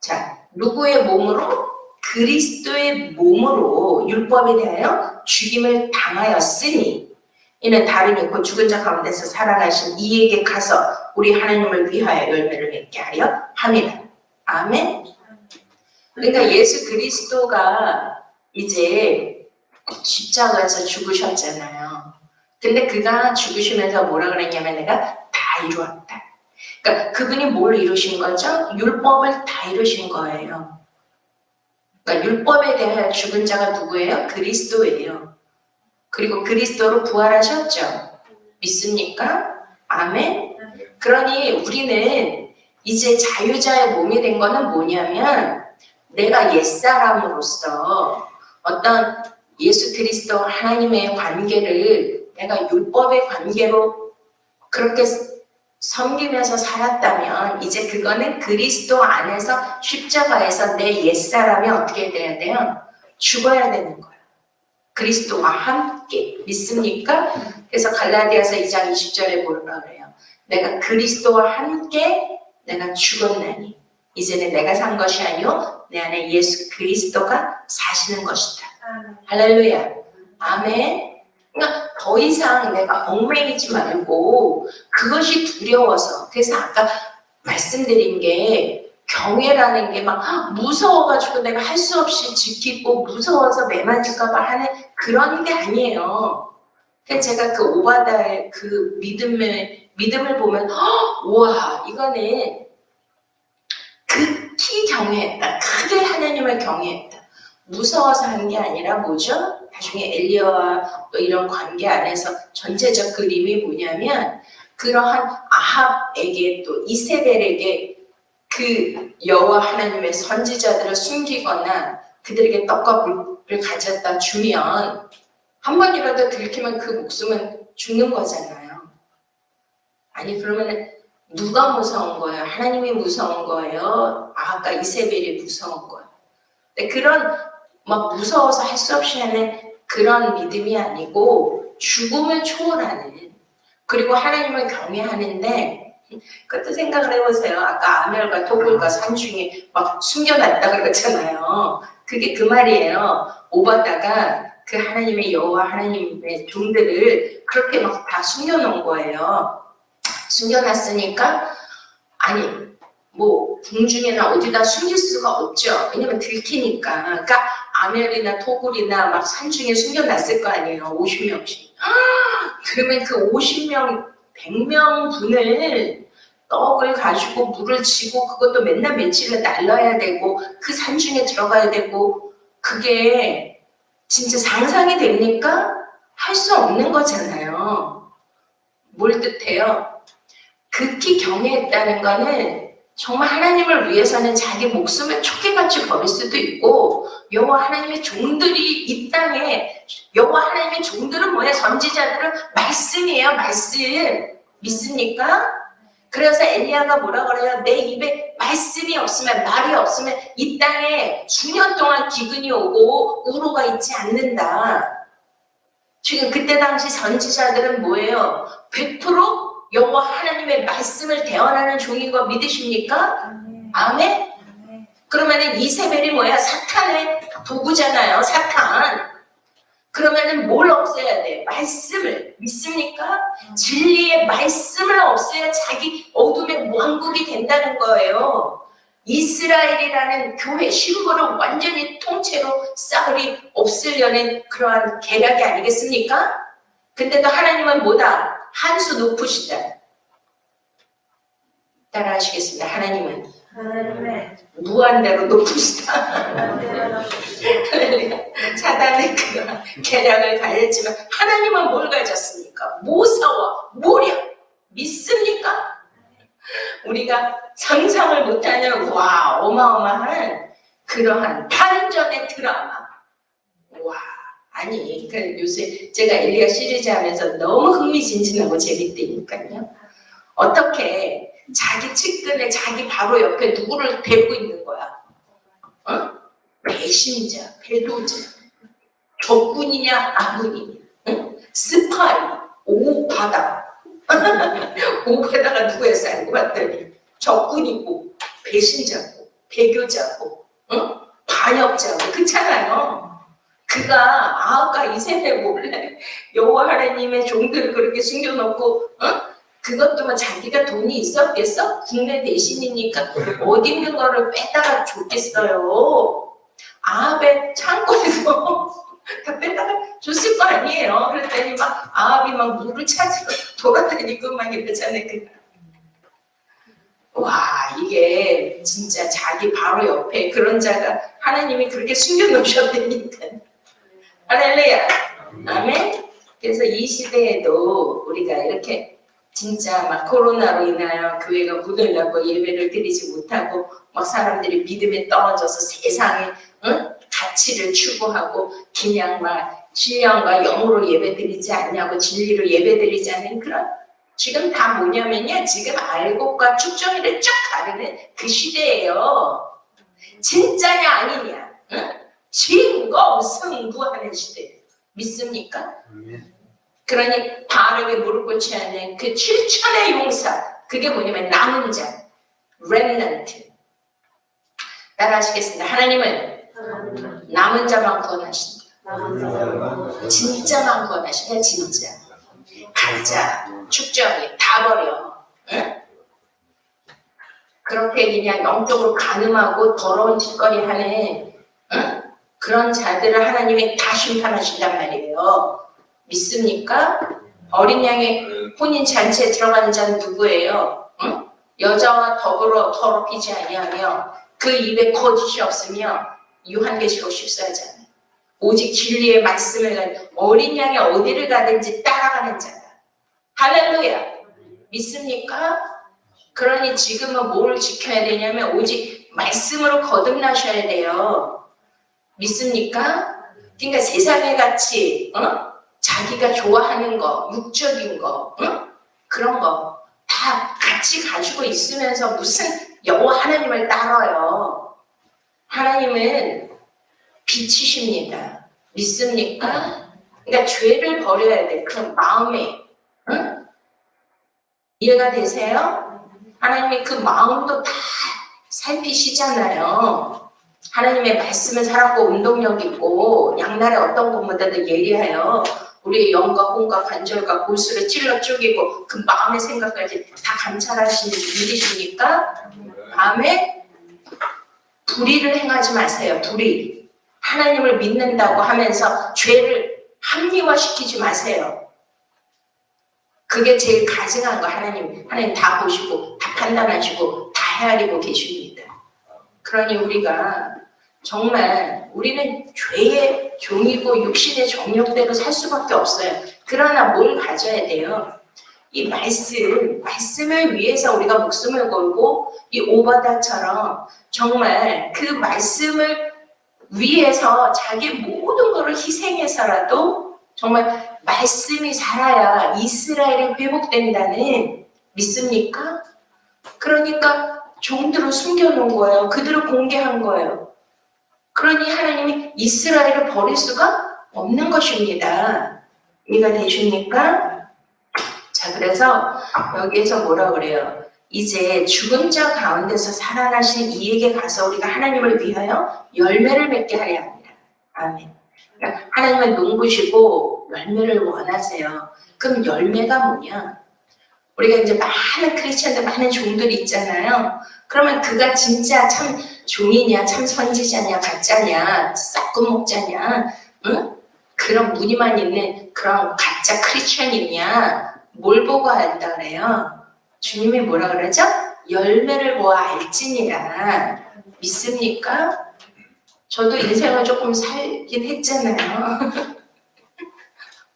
Speaker 1: 자 누구의 몸으로? 그리스도의 몸으로 율법에 대하여 죽임을 당하였으니 이는 다름이 곧 죽은 자 가운데서 살아나신 이에게 가서 우리 하나님을 위하여 열매를 맺게 하려 함이라. 아멘. 그러니까 예수 그리스도가 이제 십자가에서 죽으셨잖아요. 근데 그가 죽으시면서 뭐라 그랬냐면 내가 다 이루었다. 그러니까 그분이 뭘 이루신 거죠? 율법을 다 이루신 거예요. 그러니까 율법에 대하여 죽은 자가 누구예요? 그리스도예요. 그리고 그리스도로 부활하셨죠. 믿습니까? 아멘. 그러니 우리는 이제 자유자의 몸이 된 거는 뭐냐면 내가 옛사람으로서 어떤 예수 그리스도 하나님의 관계를 내가 율법의 관계로 그렇게 섬기면서 살았다면 이제 그거는 그리스도 안에서 십자가에서 내 옛사람이 어떻게 돼야 돼요? 죽어야 되는 거예요. 그리스도와 함께. 믿습니까? 그래서 갈라디아서 2장 20절에 뭐라 그래요? 내가 그리스도와 함께 내가 죽었나니 이제는 내가 산 것이 아니요 내 안에 예수 그리스도가 사시는 것이다. 할렐루야. 아멘. 그러니까 더 이상 내가 얽매이지 말고 그것이 두려워서 그래서 아까 말씀드린 게 경외라는 게 막 무서워가지고 내가 할 수 없이 지키고 무서워서 매맞을까봐 하는 그런 게 아니에요. 그래서 제가 그 오바다의 그 믿음을 보면 우와 이거는 극히 경외했다. 크게 하나님을 경외했다. 무서워서 한 게 아니라 뭐죠? 나중에 엘리야와 또 이런 관계 안에서 전체적 그림이 뭐냐면 그러한 아합에게 또 이세벨에게 그 여호와 하나님의 선지자들을 숨기거나 그들에게 떡과 물을 가져다 주면 한 번이라도 들키면 그 목숨은 죽는 거잖아요. 아니 그러면 누가 무서운 거예요? 하나님이 무서운 거예요? 아합과 이세벨이 무서운 거예요? 근데 그런 막 무서워서 할 수 없이 하는 그런 믿음이 아니고 죽음을 초월하는 그리고 하나님을 경외하는데 그것도 생각을 해보세요. 아까 아멜과 토굴과 산중에 막 숨겨놨다 그랬잖아요. 그게 그 말이에요. 오바다가 그 하나님의 여호와 하나님의 종들을 그렇게 막 다 숨겨놓은 거예요. 숨겨놨으니까 아니 뭐 궁중이나 어디다 숨길 수가 없죠. 왜냐면 들키니까. 그러니까 아멜이나 토굴이나 막 산중에 숨겨놨을 거 아니에요. 50명씩. 그러면 그 50명, 100명 분을 떡을 가지고 물을 치고 그것도 맨날 며칠을 날라야 되고 그 산중에 들어가야 되고 그게 진짜 상상이 됩니까? 할 수 없는 거잖아요. 뭘 뜻해요? 극히 경외했다는 거는 정말 하나님을 위해서는 자기 목숨을 초기같이 버릴 수도 있고 여호와 하나님의 종들이 이 땅에 여호와 하나님의 종들은 뭐야? 선지자들은 말씀이에요. 말씀. 믿습니까? 그래서 엘리야가 뭐라 그래요? 내 입에 말씀이 없으면 말이 없으면 이 땅에 수년 동안 기근이 오고 우로가 있지 않는다. 지금 그때 당시 선지자들은 뭐예요? 100% 여호와 하나님의 말씀을 대언하는 종인 거 믿으십니까? 아멘? 그러면은 이세벨이 뭐야? 사탄의 도구잖아요. 사탄. 그러면은 뭘 없애야 돼? 말씀을. 믿습니까? 진리의 말씀을 없애야 자기 어둠의 왕국이 된다는 거예요. 이스라엘이라는 교회 신부를 완전히 통째로 싸그리 없애려는 그러한 계략이 아니겠습니까? 근데도 하나님은 뭐다? 한수 높으시다. 따라 하시겠습니다. 하나님은 무한대로 높으시다. 사단의 그런 계략을 가졌지만 하나님은 뭘 가졌습니까? 모사와 모력. 믿습니까? 우리가 상상을 못하는 와 어마어마한 그러한 반전의 드라마. 와 아니 그 요새 제가 엘리야 시리즈 하면서 너무 흥미진진하고 재밌다니까요. 어떻게 자기 측근에 자기 바로 옆에 누구를 대고 있는 거야? 어? 배신자, 배도자, 적군이냐 아군이냐, 응? 스파이, 오바다. 오바다가 누구였어? 알고 봤더니 적군이고 배신자고 배교자고 응? 반역자고 그렇잖아요. 그가 아합과 이세벨 몰래 여호와 하나님의 종들을 그렇게 숨겨놓고 응? 그것도 뭐 자기가 돈이 있었겠어? 국내 대신이니까 어디 있는 거를 빼다가 줬겠어요. 아합의 창고에서 다 빼다가 줬을 거 아니에요. 그랬더니 막 아합이 막 물을 찾으러 돌아다니고 막 이러잖아요. 와 이게 진짜 자기 바로 옆에 그런 자가 하나님이 그렇게 숨겨놓으셨다니까. 할렐루야. 아멘. 그래서 이 시대에도 우리가 이렇게 진짜 막 코로나로 인하여 교회가 문을 닫고 예배를 드리지 못하고 막 사람들이 믿음에 떨어져서 세상에 응? 가치를 추구하고 그냥 막 신령과 영으로 예배 드리지 않냐고 진리로 예배 드리지 않는 그런 지금 다 뭐냐면요. 지금 알곡과 축정이를 쫙 가르는 그 시대예요. 진짜냐 아니냐. 응? 진검 승부하는 시대. 믿습니까? 그러니 바알에게 무릎 꿇지 않는 그 7천의 용사. 그게 뭐냐면 남은 자. 렘넌트. 따라 하시겠습니다. 하나님은 남은 자만 구원하신다. 진짜만 구원하신다. 진짜. 가짜, 축적이 다 버려. 응? 그렇게 그냥 영적으로 간음하고 더러운 짓거리 하는 응? 그런 자들을 하나님이 다 심판하신단 말이에요. 믿습니까? 어린 양의 혼인 잔치에 들어가는 자는 누구예요? 응? 여자와 더불어 더럽히지 아니하며 그 입에 거짓이 없으며 요한계시록 14장 오직 진리의 말씀을 가진 어린 양이 어디를 가든지 따라가는 자다. 할렐루야. 믿습니까? 그러니 지금은 뭘 지켜야 되냐면 오직 말씀으로 거듭나셔야 돼요. 믿습니까? 그러니까 세상의 가치, 자기가 좋아하는 거, 육적인 거, 그런 거 다 같이 가지고 있으면서 무슨 여호와 하나님을 따라요. 하나님은 빛이십니다. 믿습니까? 그러니까 죄를 버려야 돼. 그 마음에. 응? 이해가 되세요? 하나님이 그 마음도 다 살피시잖아요. 하나님의 말씀을 살았고 운동력 있고 양날의 어떤 것보다도 예리하여 우리의 영과 혼과 관절과 골수를 찔러 쪼개고 그 마음의 생각까지 다 감찰하시는 분이시니까 다음에 불의를 행하지 마세요. 불의. 하나님을 믿는다고 하면서 죄를 합리화시키지 마세요. 그게 제일 가증한 거. 하나님 다 보시고 다 판단하시고 다 헤아리고 계십니다. 그러니 우리가 정말 우리는 죄의 종이고 육신의 정욕대로 살 수밖에 없어요. 그러나 뭘 가져야 돼요? 이 말씀을 위해서 우리가 목숨을 걸고 이 오바다처럼 정말 그 말씀을 위해서 자기 모든 것을 희생해서라도 정말 말씀이 살아야 이스라엘이 회복된다는 믿습니까? 그러니까 종들을 숨겨놓은 거예요. 그들을 공개한 거예요. 그러니 하나님이 이스라엘을 버릴 수가 없는 것입니다. 이해가 되십니까? 자, 그래서 여기에서 뭐라 그래요? 이제 죽은 자 가운데서 살아나신 이에게 가서 우리가 하나님을 위하여 열매를 맺게 하려 합니다. 아멘. 그러니까 하나님은 농부시고 열매를 원하세요. 그럼 열매가 뭐냐? 우리가 이제 많은 크리스천들, 많은 종들이 있잖아요. 그러면 그가 진짜 참 종이냐, 참 선지자냐, 가짜냐, 싹금 목자냐, 응? 그런 무늬만 있는 그런 가짜 크리스천이냐, 뭘 보고 한다 그래요? 주님이 뭐라 그러죠? 열매를 보아 알지니라. 믿습니까? 저도 인생을 조금 살긴 했잖아요.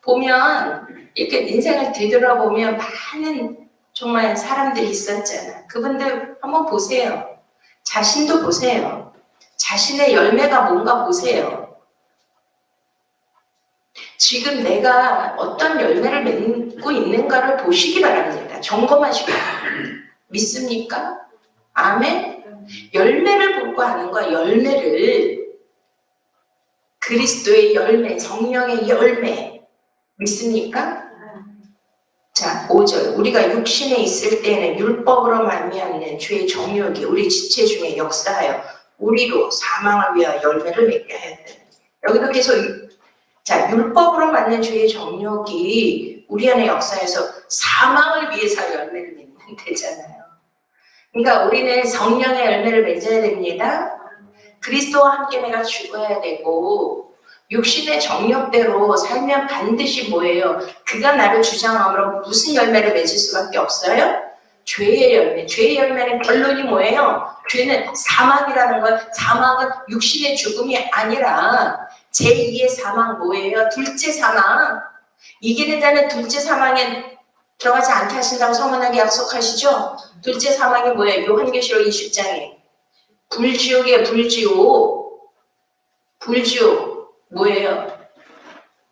Speaker 1: 보면 이렇게 인생을 되돌아보면 많은 정말 사람들이 있었잖아. 그분들 한번 보세요. 자신도 보세요. 자신의 열매가 뭔가 보세요. 지금 내가 어떤 열매를 맺고 있는가를 보시기 바랍니다. 점검하시고. 믿습니까? 아멘? 열매를 보고 하는 거야. 열매를. 그리스도의 열매, 성령의 열매. 믿습니까? 자, 5절. 우리가 육신에 있을 때는 율법으로 말미암는 죄의 정욕이 우리 지체 중에 역사하여 우리로 사망을 위하여 열매를 맺게 하였다. 여기도 계속 자, 율법으로 맞는 죄의 정욕이 우리 안에 역사해서 사망을 위해서 열매를 맺는 되잖아요. 그러니까 우리는 성령의 열매를 맺어야 됩니다. 그리스도와 함께 내가 죽어야 되고 육신의 정욕대로 살면 반드시 뭐예요? 그가 나를 주장함으로 무슨 열매를 맺을 수밖에 없어요? 죄의 열매. 죄의 열매는 결론이 뭐예요? 죄는 사망이라는 걸, 사망은 육신의 죽음이 아니라 제2의 사망 뭐예요? 둘째 사망. 이기는 자는 둘째 사망에 들어가지 않게 하신다고 서문하게 약속하시죠? 둘째 사망이 뭐예요? 요한계시록 20장에 불지옥이에요. 불지옥 뭐예요?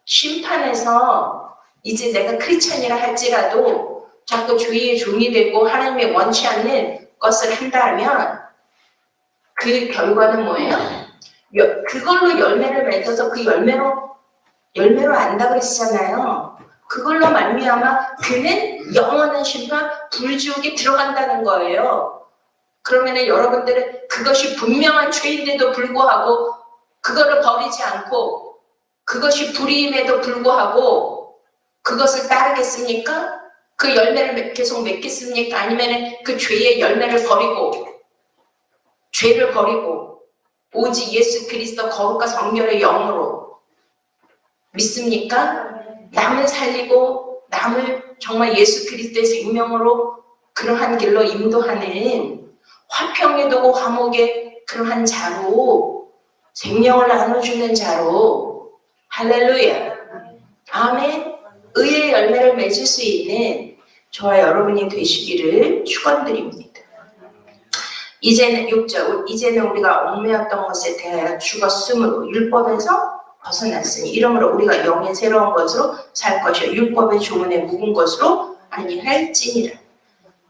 Speaker 1: 심판에서 이제 내가 크리스찬이라 할지라도 자꾸 죄의 종이 되고 하나님이 원치 않는 것을 한다면 그 결과는 뭐예요? 그걸로 열매를 맺어서 그 열매로 안다 그랬잖아요. 그걸로 말미암아 그는 영원한 심판 불지옥에 들어간다는 거예요. 그러면은 여러분들은 그것이 분명한 죄인데도 불구하고 그거를 버리지 않고 그것이 불의임에도 불구하고 그것을 따르겠습니까? 그 열매를 계속 맺겠습니까? 아니면은 그 죄의 열매를 버리고 죄를 버리고 오직 예수 그리스도 거룩과 성결의 영으로 믿습니까? 남을 살리고 남을 정말 예수 그리스도의 생명으로 그러한 길로 인도하는 화평에 두고 화목에 그러한 자로 생명을 나눠주는 자로 할렐루야 아멘. 의의 열매를 맺을 수 있는 저와 여러분이 되시기를 축원드립니다. 이제는 6절 이제는 우리가 얽매였던 것에 대하여 죽었으므로 율법에서 벗어났으니 이러므로 우리가 영의 새로운 것으로 살 것이요 율법의 조문에 묵은 것으로 아니할지니라.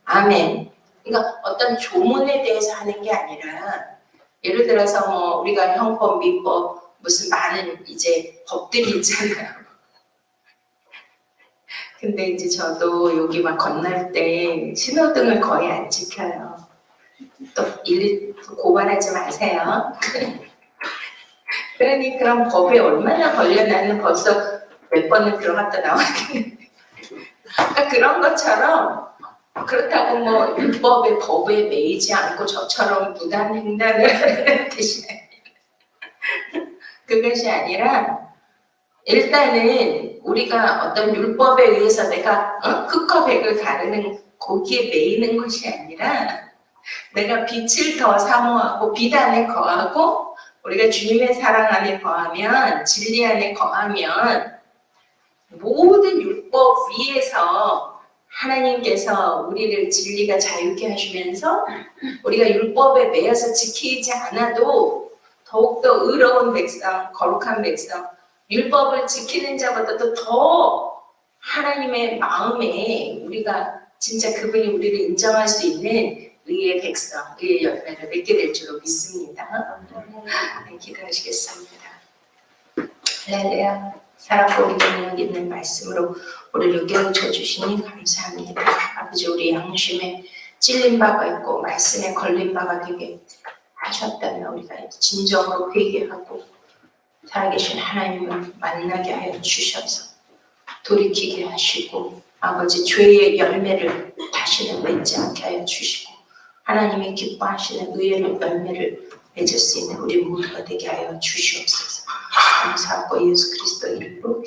Speaker 1: 아멘. 그러니까 어떤 조문에 대해서 하는 게 아니라 예를 들어서 뭐 우리가 형법, 민법 무슨 많은 이제 법들이 있잖아요. 근데 이제 저도 여기 막 건널 때 신호등을 거의 안 지켜요. 또 일일이 고발하지 마세요. 그러니 그런 법에 얼마나 걸려. 나는 벌써 몇 번을 들어갔다 나왔는데 그러니까 그런 것처럼 그렇다고 뭐 율법의 법에 매이지 않고 저처럼 무단 횡단을 하는 뜻이 아니라 그것이 아니라 일단은 우리가 어떤 율법에 의해서 내가 흑과 백을 가르는 거기에 매이는 것이 아니라 내가 빛을 더 사모하고 빛 안에 거하고 우리가 주님의 사랑 안에 거하면 진리 안에 거하면 모든 율법 위에서 하나님께서 우리를 진리가 자유케 하시면서 우리가 율법에 매여서 지키지 않아도 더욱더 의로운 백성, 거룩한 백성, 율법을 지키는 자보다도 더 하나님의 마음에 우리가 진짜 그분이 우리를 인정할 수 있는 의의 백성, 의의 열매를 맺게 될 줄로 믿습니다. 기도하시겠습니다. 할렐루야. 살았고 우리 능력 있는 말씀으로 우리를 깨우쳐 주시니 감사합니다. 아버지, 우리 양심에 찔린 바가 있고 말씀에 걸린 바가 되게 하셨다면 우리가 진정으로 회개하고 살아계신 하나님을 만나게 하여 주셔서 돌이키게 하시고 아버지 죄의 열매를 다시는 맺지 않게 하여 주시고 하나님이 기뻐하시는 의의 열매를 맺을 수 있는 우리 모두가 되게 하여 주시옵소서. 감사하고 예수 그리스도 이름으로